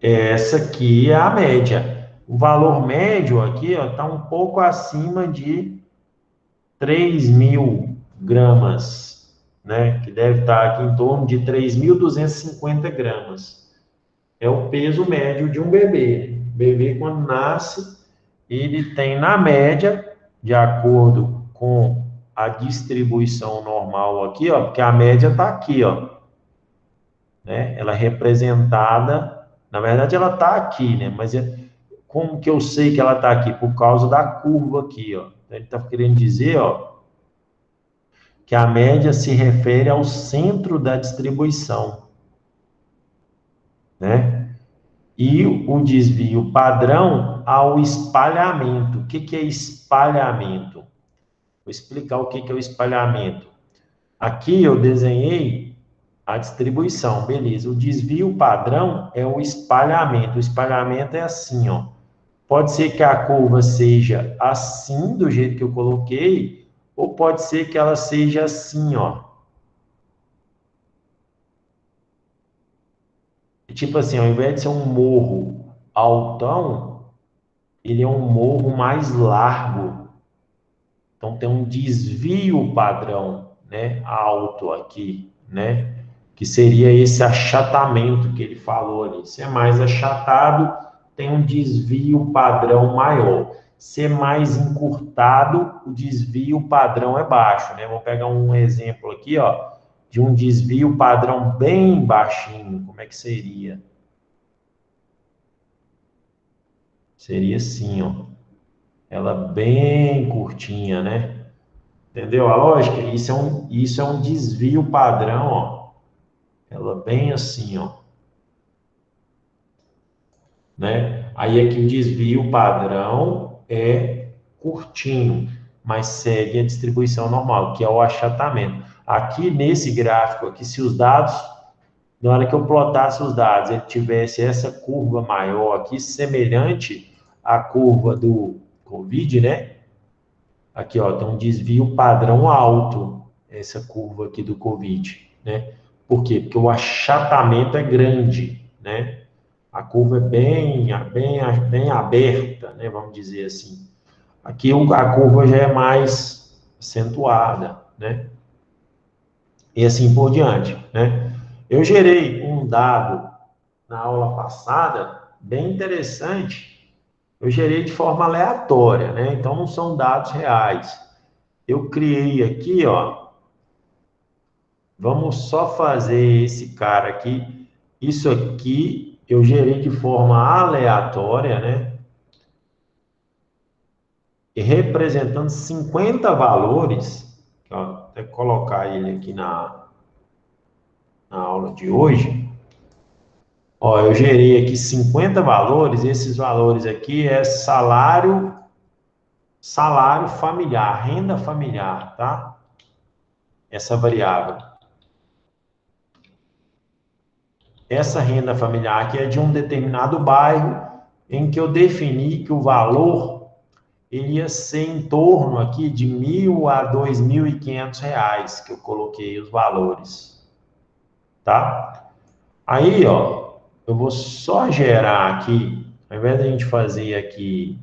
Essa aqui é a média. O valor médio aqui, ó, está um pouco acima de 3.000 gramas, né? Que deve estar aqui em torno de 3.250 gramas. É o peso médio de um bebê. O bebê, quando nasce, ele tem, na média, de acordo com a distribuição normal aqui, ó, porque a média está aqui, ó, né? Ela é representada, na verdade, ela está aqui, né? Mas como que eu sei que ela está aqui? Por causa da curva aqui, ó. Então, ele está querendo dizer, ó, que a média se refere ao centro da distribuição, né? E o desvio padrão ao espalhamento. O que é espalhamento? Vou explicar o que é o espalhamento. Aqui eu desenhei a distribuição, beleza. O desvio padrão é o espalhamento. O espalhamento é assim, ó. Pode ser que a curva seja assim, do jeito que eu coloquei, ou pode ser que ela seja assim, ó. Tipo assim, ao invés de ser um morro altão, ele é um morro mais largo. Então, tem um desvio padrão, né, alto aqui, né, que seria esse achatamento que ele falou ali. Se é mais achatado, tem um desvio padrão maior. Se é mais encurtado, o desvio padrão é baixo, né? Vou pegar um exemplo aqui, ó, de um desvio padrão bem baixinho. Como é que seria? Seria assim, ó. Ela bem curtinha, né? Entendeu a lógica? Isso é um desvio padrão, ó. Ela bem assim, ó. Né? Aí aqui o desvio padrão é curtinho, mas segue a distribuição normal, que é o achatamento. Aqui nesse gráfico aqui, se os dados, na hora que eu plotasse os dados, ele tivesse essa curva maior aqui, semelhante à curva do COVID, né? Aqui, ó, tem um desvio padrão alto, essa curva aqui do COVID, né? Por quê? Porque o achatamento é grande, né? A curva é bem aberta, né? Vamos dizer assim. Aqui a curva já é mais acentuada, né? E assim por diante, né? Eu gerei um dado na aula passada, bem interessante. Eu gerei de forma aleatória, né? Então, não são dados reais. Eu criei aqui, ó. Vamos só fazer esse cara aqui. Isso aqui eu gerei de forma aleatória, né? E representando 50 valores, ó. até colocar ele aqui na aula de hoje. Ó, eu gerei aqui 50 valores, esses valores aqui é salário familiar, renda familiar, tá? Essa variável. Essa renda familiar aqui é de um determinado bairro em que eu defini que o valor ele ia ser em torno aqui de R$ 1.000 a R$ 2.500, que eu coloquei os valores, tá? Aí, ó, eu vou só gerar aqui, ao invés de a gente fazer aqui,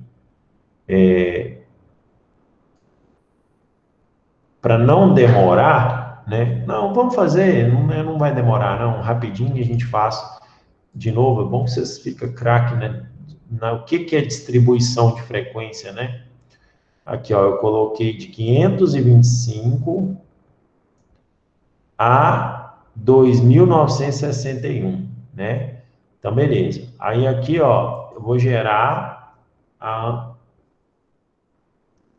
para não demorar, né? Não, vamos fazer, não vai demorar, não, rapidinho a gente faz de novo. É bom que vocês ficam craque, né? O que é distribuição de frequência, né? Aqui, ó, eu coloquei de 525 a 2.961, né? Então, beleza. Aí, aqui, ó, eu vou gerar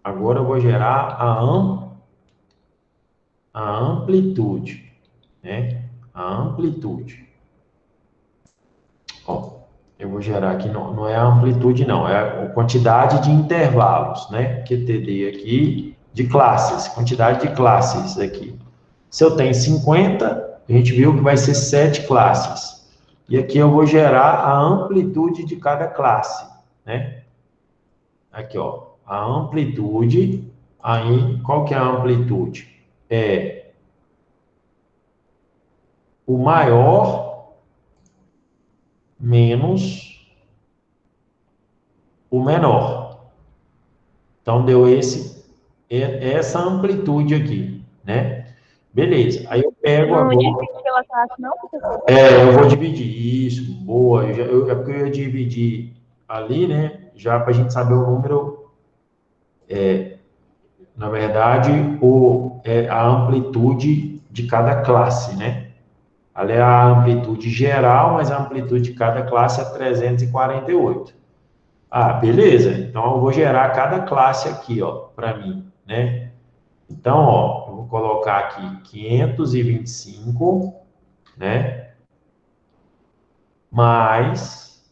agora eu vou gerar a amplitude, né? A amplitude. Ó, eu vou gerar aqui, não é a amplitude, não, é a quantidade de intervalos, né? QTD aqui, de classes, quantidade de classes aqui. Se eu tenho 50, a gente viu que vai ser 7 classes. E aqui eu vou gerar a amplitude de cada classe, né? Aqui, ó, a amplitude, aí, qual que é a amplitude? É o maior menos o menor. Então, deu essa amplitude aqui, né? Beleza. Aí eu pego Não agora... divide pela classe, não, professor? eu vou dividir isso, boa. É porque eu ia dividir ali, né? Já para a gente saber o número, na verdade, a amplitude de cada classe, né? Ali é a amplitude geral, mas a amplitude de cada classe é 348. Ah, beleza. Então, eu vou gerar cada classe aqui, ó, para mim, né? Então, ó, eu vou colocar aqui 525, né? Mais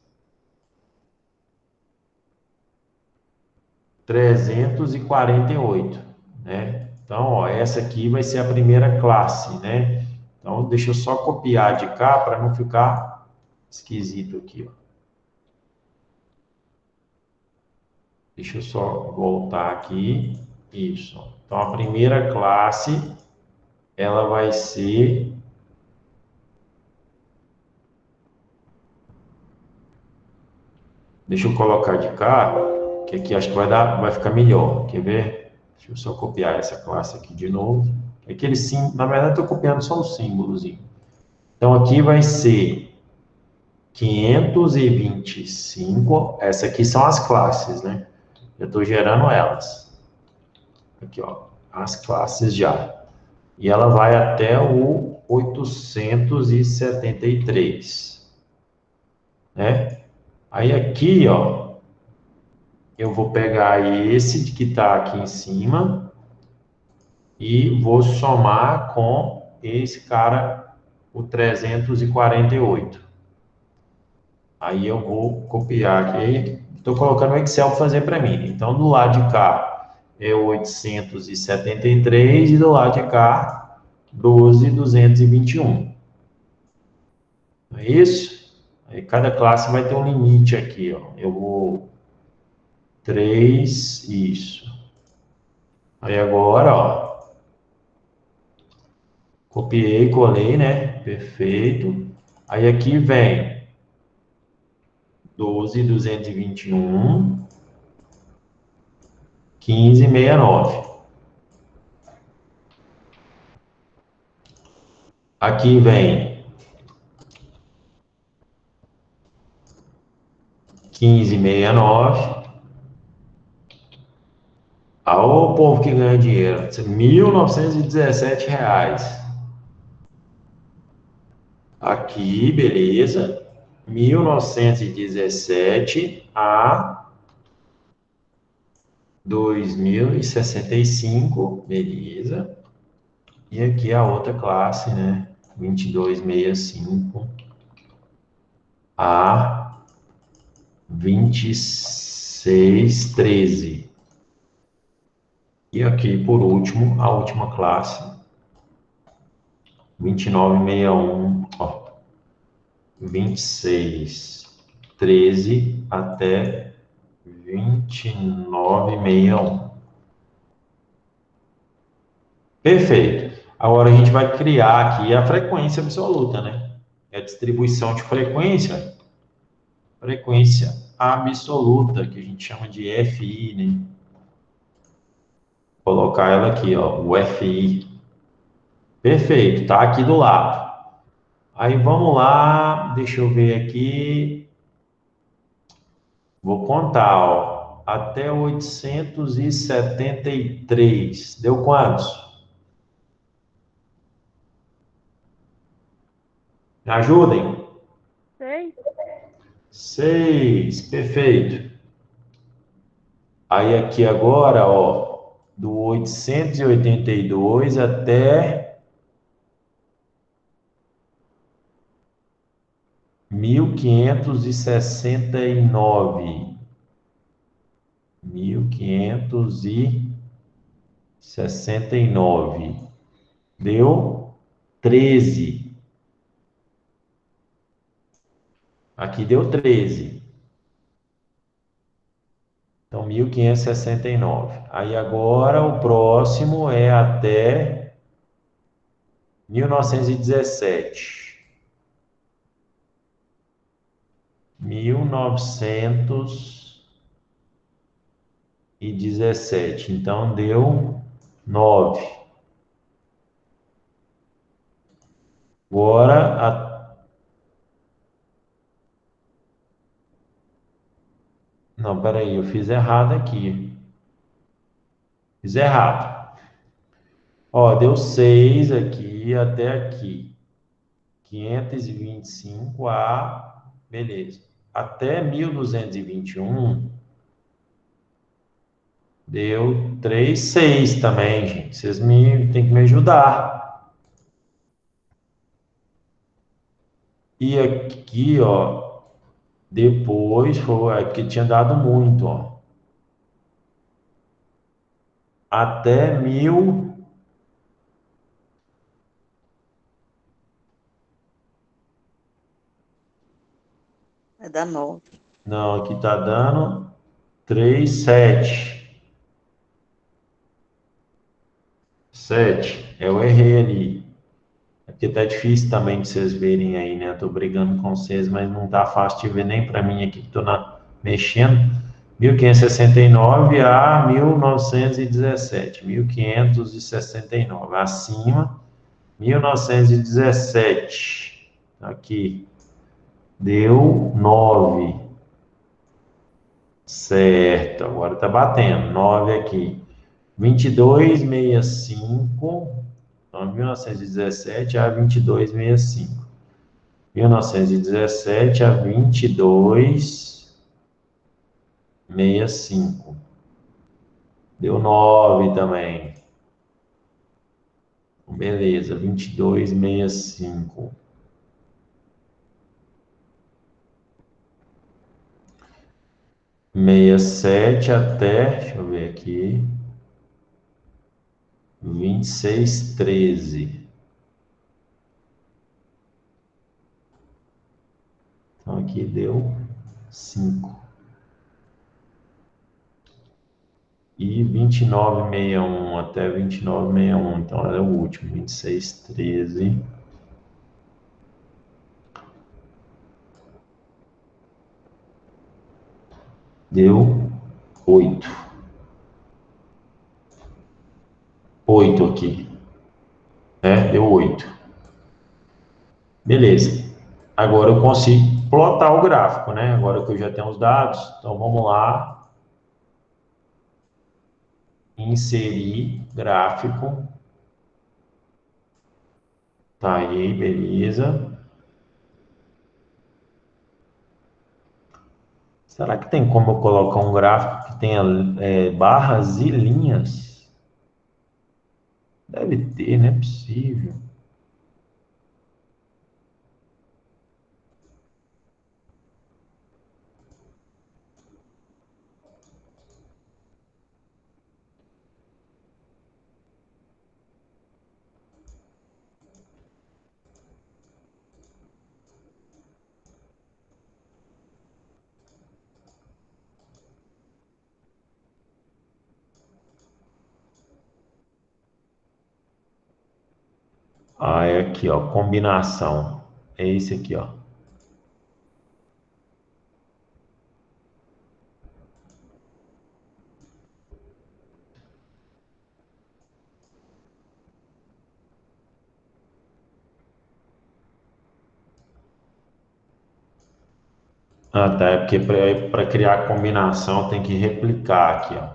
348, né? Então, ó, essa aqui vai ser a primeira classe, né? Então, deixa eu só copiar de cá para não ficar esquisito aqui, ó. Deixa eu só voltar aqui. Isso. Então, a primeira classe, ela vai ser... Deixa eu colocar de cá, que aqui acho que vai ficar melhor. Quer ver? Deixa eu só copiar essa classe aqui de novo. Aquele símbolo, na verdade, estou copiando só o símbolozinho. Então, aqui vai ser 525. Essa aqui são as classes, né? Eu estou gerando elas. Aqui, ó, as classes já. E ela vai até o 873, né? Aí aqui, ó, eu vou pegar esse que está aqui em cima e vou somar com esse cara, o 348. Aí eu vou copiar aqui, estou colocando o Excel para fazer para mim. Então, do lado de cá é o 873 e do lado de cá, 12.221. Não é isso? Aí cada classe vai ter um limite aqui, ó. Eu vou 3, isso. Aí agora, ó, copiei, colei, né? Perfeito. Aí aqui vem 12.221, 15.69. Aqui vem 15.69. Ah, o povo que ganha dinheiro, R$ 1.917. Aqui, beleza. 1.917 a 2.065, beleza. E aqui a outra classe, né? 2265 a 2613. E aqui, por último, a última classe, 2961, ó, 2613 até 2961. Perfeito. Agora a gente vai criar aqui a frequência absoluta, né? É a distribuição de frequência absoluta, que a gente chama de FI, né? Vou colocar ela aqui, ó, o FI. Perfeito, tá aqui do lado. Aí vamos lá, deixa eu ver aqui. Vou contar, ó, até 873. Deu quantos? Me ajudem? 6. 6, perfeito. Aí aqui agora, ó, do 882 até 1569. 1569. Deu 13. Aqui deu 13. Então, 1569. Aí agora o próximo é até 1917. 1917. Então, deu 9. Agora, não, peraí, eu fiz errado aqui. Fiz errado. Ó, deu 6 aqui até aqui. 525 a... Beleza. Até 1221, deu 3, 6 também, gente. Vocês têm que me ajudar. E aqui, ó, depois foi porque tinha dado muito, ó. Até 1000. Vai dar 9. Não, aqui tá dando 3, 7. 7. Eu errei ali. É porque tá difícil também de vocês verem aí, né? Eu tô brigando com vocês, mas não tá fácil de ver nem para mim aqui que tô mexendo. 1569 a 1917. 1569. Acima, 1917. Aqui. Deu 9. Certo. Agora tá batendo. 9 aqui. 2265. Então, 1917 a 2265. 1917 a 2265. Deu 9 também. Beleza, 2265. 67 até, deixa eu ver aqui, 2613. Então aqui deu 5. E 2961 até 2961, então era o último, 2613. Deu 8. 8 aqui. Né? Deu 8. Beleza. Agora eu consigo plotar o gráfico, né? Agora que eu já tenho os dados. Então vamos lá. Inserir gráfico. Tá aí, beleza. Será que tem como eu colocar um gráfico que tenha barras e linhas? Deve ter, não é possível. Ah, é aqui, ó, combinação. É esse aqui, ó. Ah, tá. É porque para criar combinação tem que replicar aqui, ó.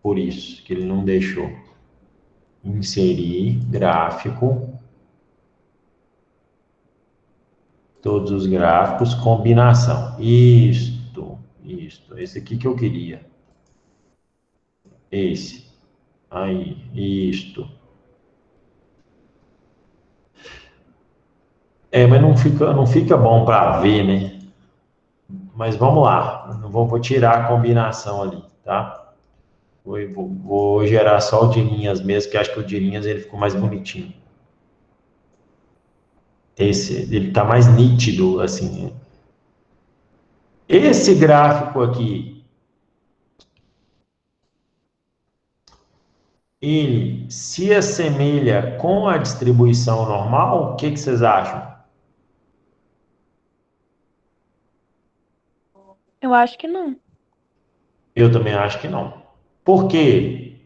Por isso que ele não deixou. Inserir gráfico. Todos os gráficos, combinação. Isto. Esse aqui que eu queria. Esse. Aí, isto. Mas não fica bom para ver, né? Mas vamos lá. Vou tirar a combinação ali, tá? Vou gerar só o de linhas mesmo, que acho que o de linhas ele ficou mais bonitinho. Ele tá mais nítido, assim. Esse gráfico aqui, ele se assemelha com a distribuição normal? O que vocês acham? Eu acho que não. Eu também acho que não. Por quê?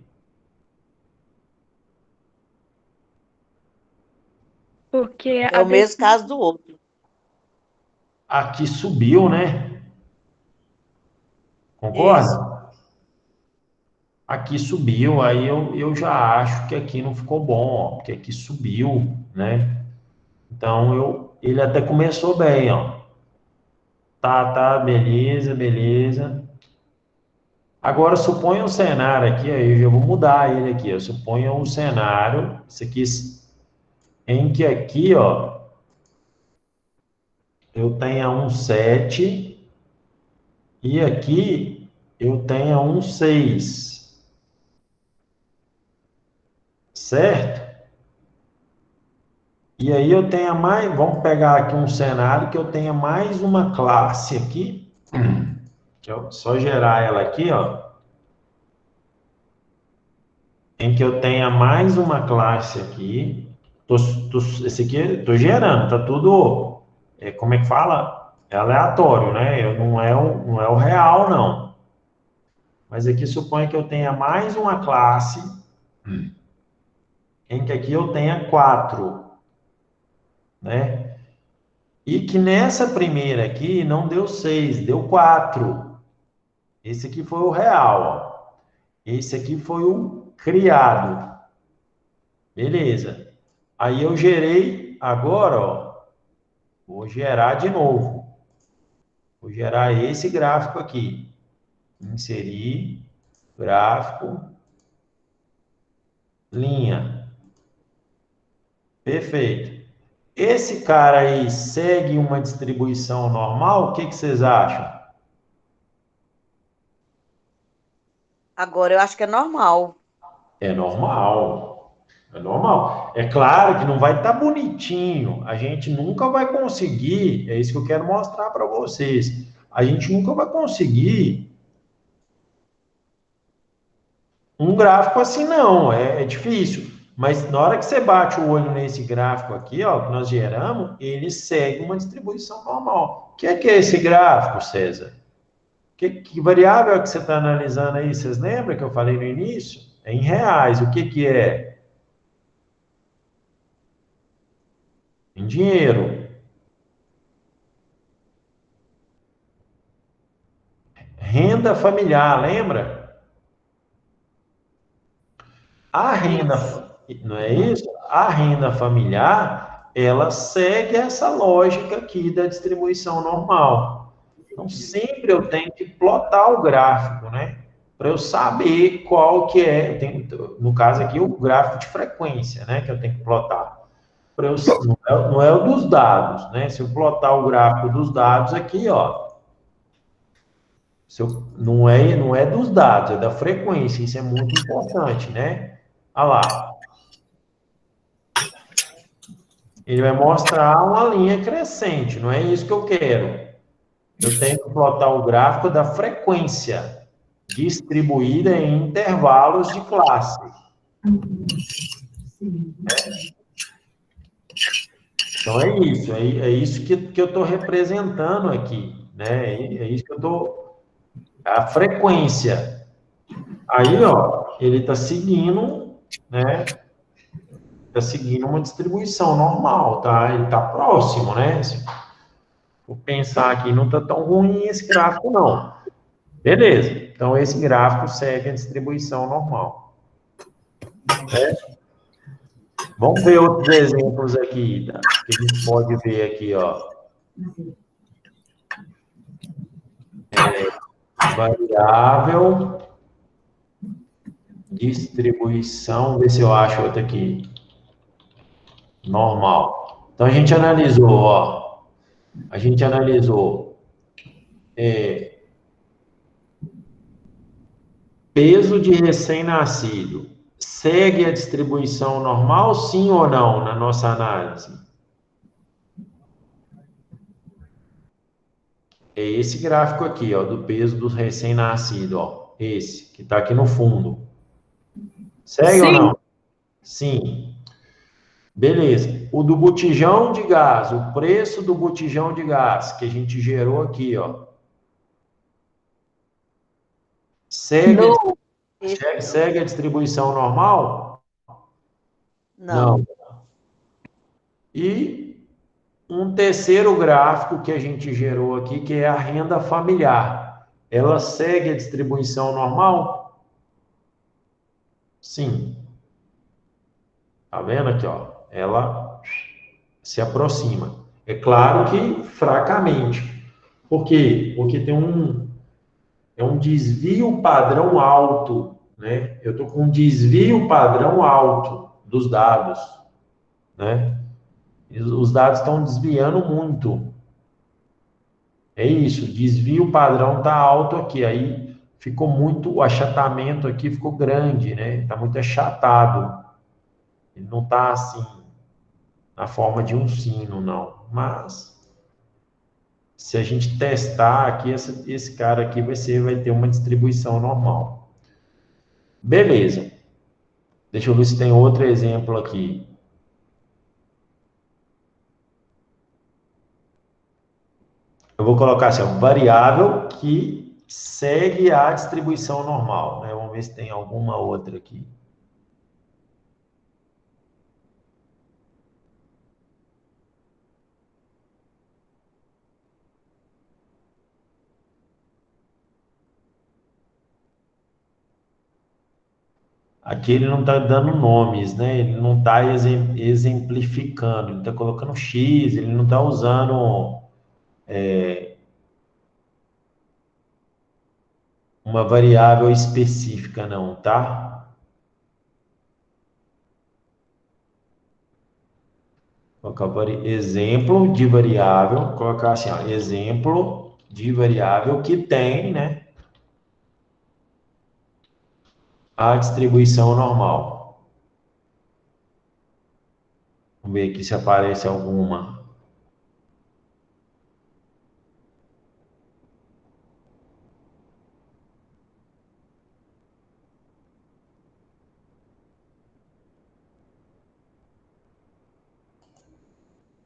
Porque É o mesmo caso do outro. Aqui subiu, né? Isso. Concorda? Aqui subiu, aí eu já acho que aqui não ficou bom, ó, porque aqui subiu, né? Então, ele até começou bem, ó. Tá, beleza, beleza. Agora, suponha um cenário aqui, aí eu já vou mudar ele aqui, ó. Suponha um cenário, isso aqui, em que aqui, ó, eu tenha um 7 e aqui eu tenha um 6, certo? E aí eu tenha mais, vamos pegar aqui um cenário que eu tenha mais uma classe aqui, que eu só gerar ela aqui, ó, em que eu tenha mais uma classe aqui, esse aqui estou gerando, tá tudo, como é que fala? É aleatório, né? Não é o real, não. Mas aqui suponha que eu tenha mais uma classe, em que aqui eu tenha 4, né? E que nessa primeira aqui não deu 6, deu 4. Esse aqui foi o real, ó. Esse aqui foi o criado. Beleza. Aí eu gerei, agora, ó, vou gerar de novo. Vou gerar esse gráfico aqui. Inserir, gráfico, linha. Perfeito. Esse cara aí segue uma distribuição normal? O que vocês acham? Agora eu acho que é normal. É normal. É normal. É claro que não vai estar bonitinho. A gente nunca vai conseguir. É isso que eu quero mostrar para vocês. A gente nunca vai conseguir um gráfico assim, não. É difícil. Mas na hora que você bate o olho nesse gráfico aqui, ó, que nós geramos, ele segue uma distribuição normal. O que é esse gráfico, César? Que variável é que você está analisando aí? Vocês lembram que eu falei no início? É em reais. O que é? Em dinheiro. Renda familiar, lembra? A renda, não é isso? A renda familiar, ela segue essa lógica aqui da distribuição normal. Então, sempre eu tenho que plotar o gráfico, né? para eu saber qual que é, no caso aqui, o gráfico de frequência, né, que eu tenho que plotar. Não é o dos dados, né? Se eu plotar o gráfico dos dados aqui, ó, não é dos dados, é da frequência, isso é muito importante, né? Olha lá. Ele vai mostrar uma linha crescente, não é isso que eu quero. Eu tenho que plotar o gráfico da frequência, distribuída em intervalos de classe. Então, é isso que eu estou representando aqui, né? É isso que eu estou... A frequência. Aí, ó, ele está seguindo, né? Está seguindo uma distribuição normal, tá? Ele está próximo, né? Se for pensar aqui, não está tão ruim esse gráfico, não. Beleza. Então, esse gráfico segue a distribuição normal. Certo? Vamos ver outros exemplos aqui, tá? Que a gente pode ver aqui, ó. Variável, distribuição, ver se eu acho outro aqui. Normal. Então, a gente analisou, ó. A gente analisou peso de recém-nascido. Segue a distribuição normal, sim ou não, na nossa análise? É esse gráfico aqui, ó, do peso do recém-nascido, ó. Esse, que está aqui no fundo. Segue ou não? Sim. Beleza. O do botijão de gás, o preço do botijão de gás, que a gente gerou aqui, ó. Segue a distribuição normal? Não. E um terceiro gráfico que a gente gerou aqui, que é a renda familiar. Ela segue a distribuição normal? Sim. Tá vendo aqui, ó? Ela se aproxima. É claro que fracamente. Por quê? Porque tem um desvio padrão alto, né? Eu estou com um desvio padrão alto dos dados, né? Os dados estão desviando muito. É isso, o desvio padrão está alto aqui, aí ficou muito, o achatamento aqui ficou grande, né? Está muito achatado. Ele não está assim, na forma de um sino, não. Mas, se a gente testar aqui, esse cara aqui vai ter uma distribuição normal. Beleza. Deixa eu ver se tem outro exemplo aqui. Eu vou colocar assim, ó, variável que segue a distribuição normal, né? Vamos ver se tem alguma outra aqui. Aqui ele não está dando nomes, né? Ele não está exemplificando, ele está colocando X, ele não está usando uma variável específica, não, tá? Vou colocar exemplo de variável, colocar assim, ó, exemplo de variável que tem, né? A distribuição normal. Vamos ver aqui se aparece alguma.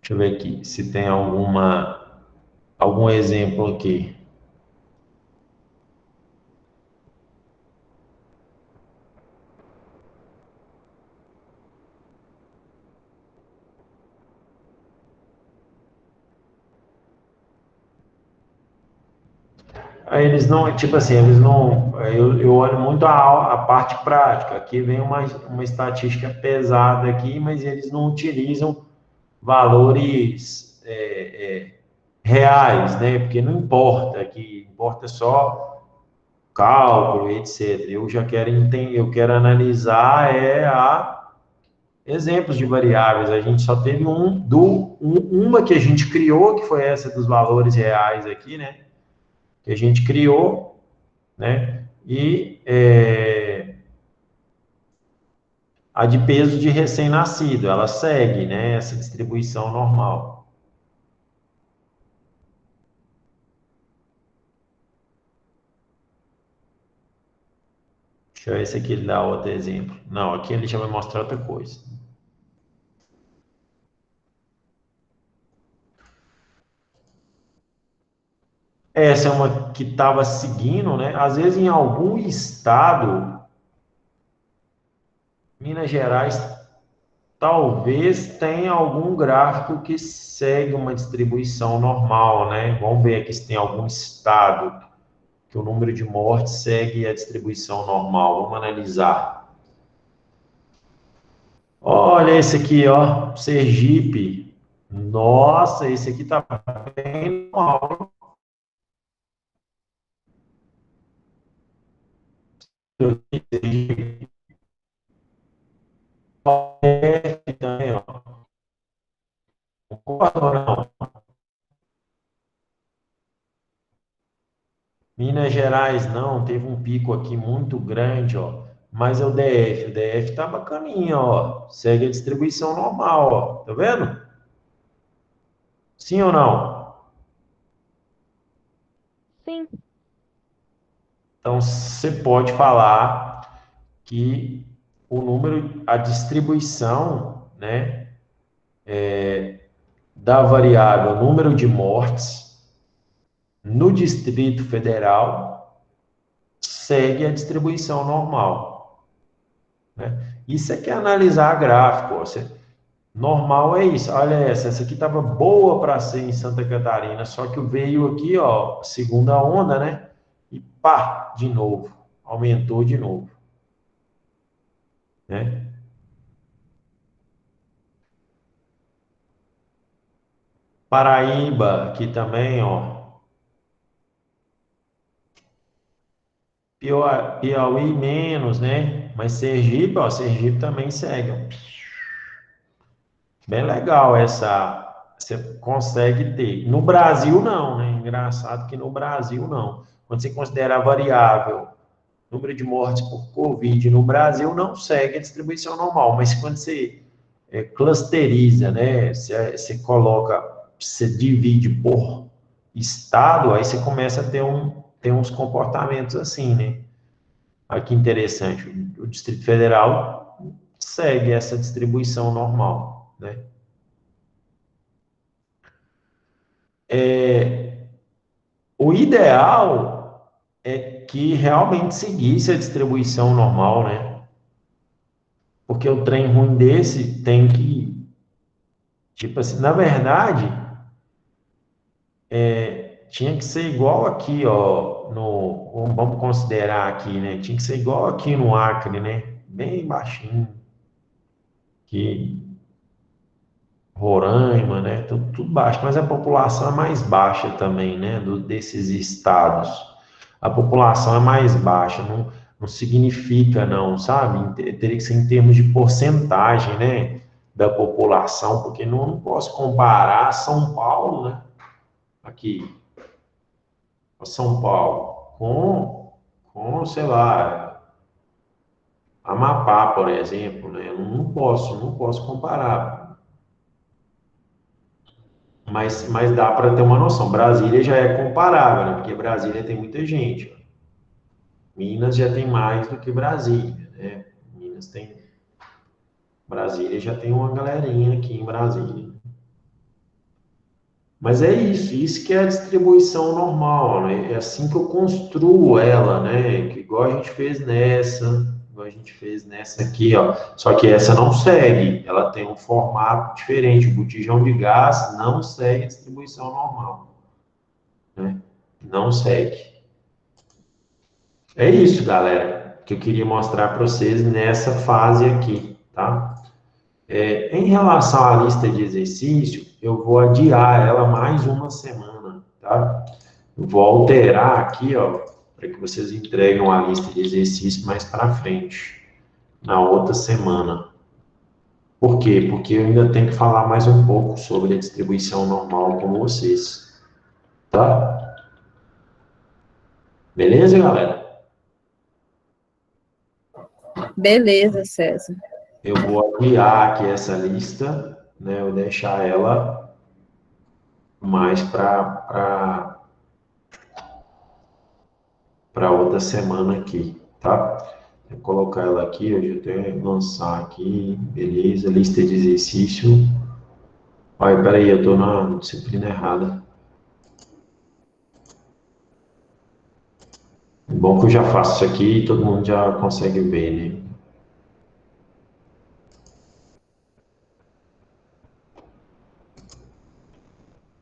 Deixa eu ver aqui se tem algum exemplo aqui. Aí eles não, tipo assim, eles não. Eu olho muito a parte prática. Aqui vem uma estatística pesada aqui, mas eles não utilizam valores reais, né? Porque não importa, que importa só cálculo, etc. Eu já quero entender, eu quero analisar exemplos de variáveis. A gente só teve uma que a gente criou, que foi essa dos valores reais aqui, né? Que a gente criou, né? E a de peso de recém-nascido, ela segue, né? Essa distribuição normal. Deixa eu ver se aqui ele dá outro exemplo. Não, aqui ele já vai mostrar outra coisa. Essa é uma que estava seguindo, né? Às vezes em algum estado, Minas Gerais, talvez tenha algum gráfico que segue uma distribuição normal, né? Vamos ver aqui se tem algum estado que o número de mortes segue a distribuição normal. Vamos analisar. Olha esse aqui, ó, Sergipe. Nossa, esse aqui tá bem normal. Também, ó. Concordo ou não? Minas Gerais não, teve um pico aqui muito grande, ó. Mas é o DF. O DF tá bacaninha, ó. Segue a distribuição normal, ó. Tá vendo? Sim ou não? Sim. Então, você pode falar que o número, a distribuição, né, da variável número de mortes no Distrito Federal segue a distribuição normal, né? Isso é que é analisar gráfico. Normal é isso. Olha essa aqui estava boa para ser em Santa Catarina, só que veio aqui, ó, segunda onda, né? E pá, de novo, aumentou de novo, né? Paraíba, aqui também, ó. Piauí menos, né? Mas Sergipe, ó, Sergipe também segue, ó. Bem legal essa. Você consegue ter. No Brasil, não, né? Engraçado que no Brasil, não. Quando você considera a variável número de mortes por Covid no Brasil, não segue a distribuição normal. Mas quando você clusteriza, né? Você coloca, você divide por estado, aí você começa a ter uns comportamentos assim, né? Olha que interessante. O Distrito Federal segue essa distribuição normal, né? O ideal é que realmente seguisse a distribuição normal, né? Porque o trem ruim desse tem que, tipo assim, na verdade, tinha que ser igual aqui, ó, vamos considerar aqui, né? Tinha que ser igual aqui no Acre, né? Bem baixinho, que Roraima, né? Tudo baixo, mas a população é mais baixa também, né? Desses estados. A população é mais baixa, não significa, não, sabe? Teria que ser em termos de porcentagem, né? Da população, porque não posso comparar São Paulo, né? Aqui, São Paulo, sei lá, Amapá, por exemplo, né? Eu não posso comparar. Mas dá para ter uma noção. Brasília já é comparável, né? Porque Brasília tem muita gente. Ó. Minas já tem mais do que Brasília, né? Brasília já tem uma galerinha aqui em Brasília. Mas é isso que é a distribuição normal, né? É assim que eu construo ela, né? Que igual a gente fez nessa aqui, ó. Só que essa não segue, ela tem um formato diferente. O botijão de gás não segue a distribuição normal, né? Não segue. É isso, galera, que eu queria mostrar para vocês nessa fase aqui, tá? Em relação à lista de exercício, eu vou adiar ela mais uma semana, tá? Eu vou alterar aqui, ó, para que vocês entreguem a lista de exercícios mais para frente, na outra semana. Por quê? Porque eu ainda tenho que falar mais um pouco sobre a distribuição normal com vocês. Tá? Beleza, galera? Beleza, César. Eu vou ampliar aqui essa lista, né? Eu vou deixar ela mais para outra semana aqui, tá? Vou colocar ela aqui, eu já tenho que lançar aqui, beleza, lista de exercício. Olha, peraí, eu tô na disciplina errada. Bom que eu já faço isso aqui e todo mundo já consegue ver, né?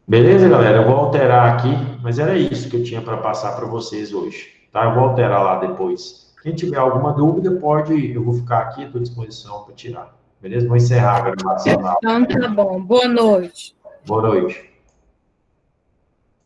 Beleza, galera? Eu vou alterar aqui, mas era isso que eu tinha para passar para vocês hoje, tá? Eu vou alterar lá depois. Quem tiver alguma dúvida, pode, eu vou ficar aqui à tua disposição para tirar. Beleza? Vou encerrar a gravação. Então tá bom. Boa noite. Boa noite.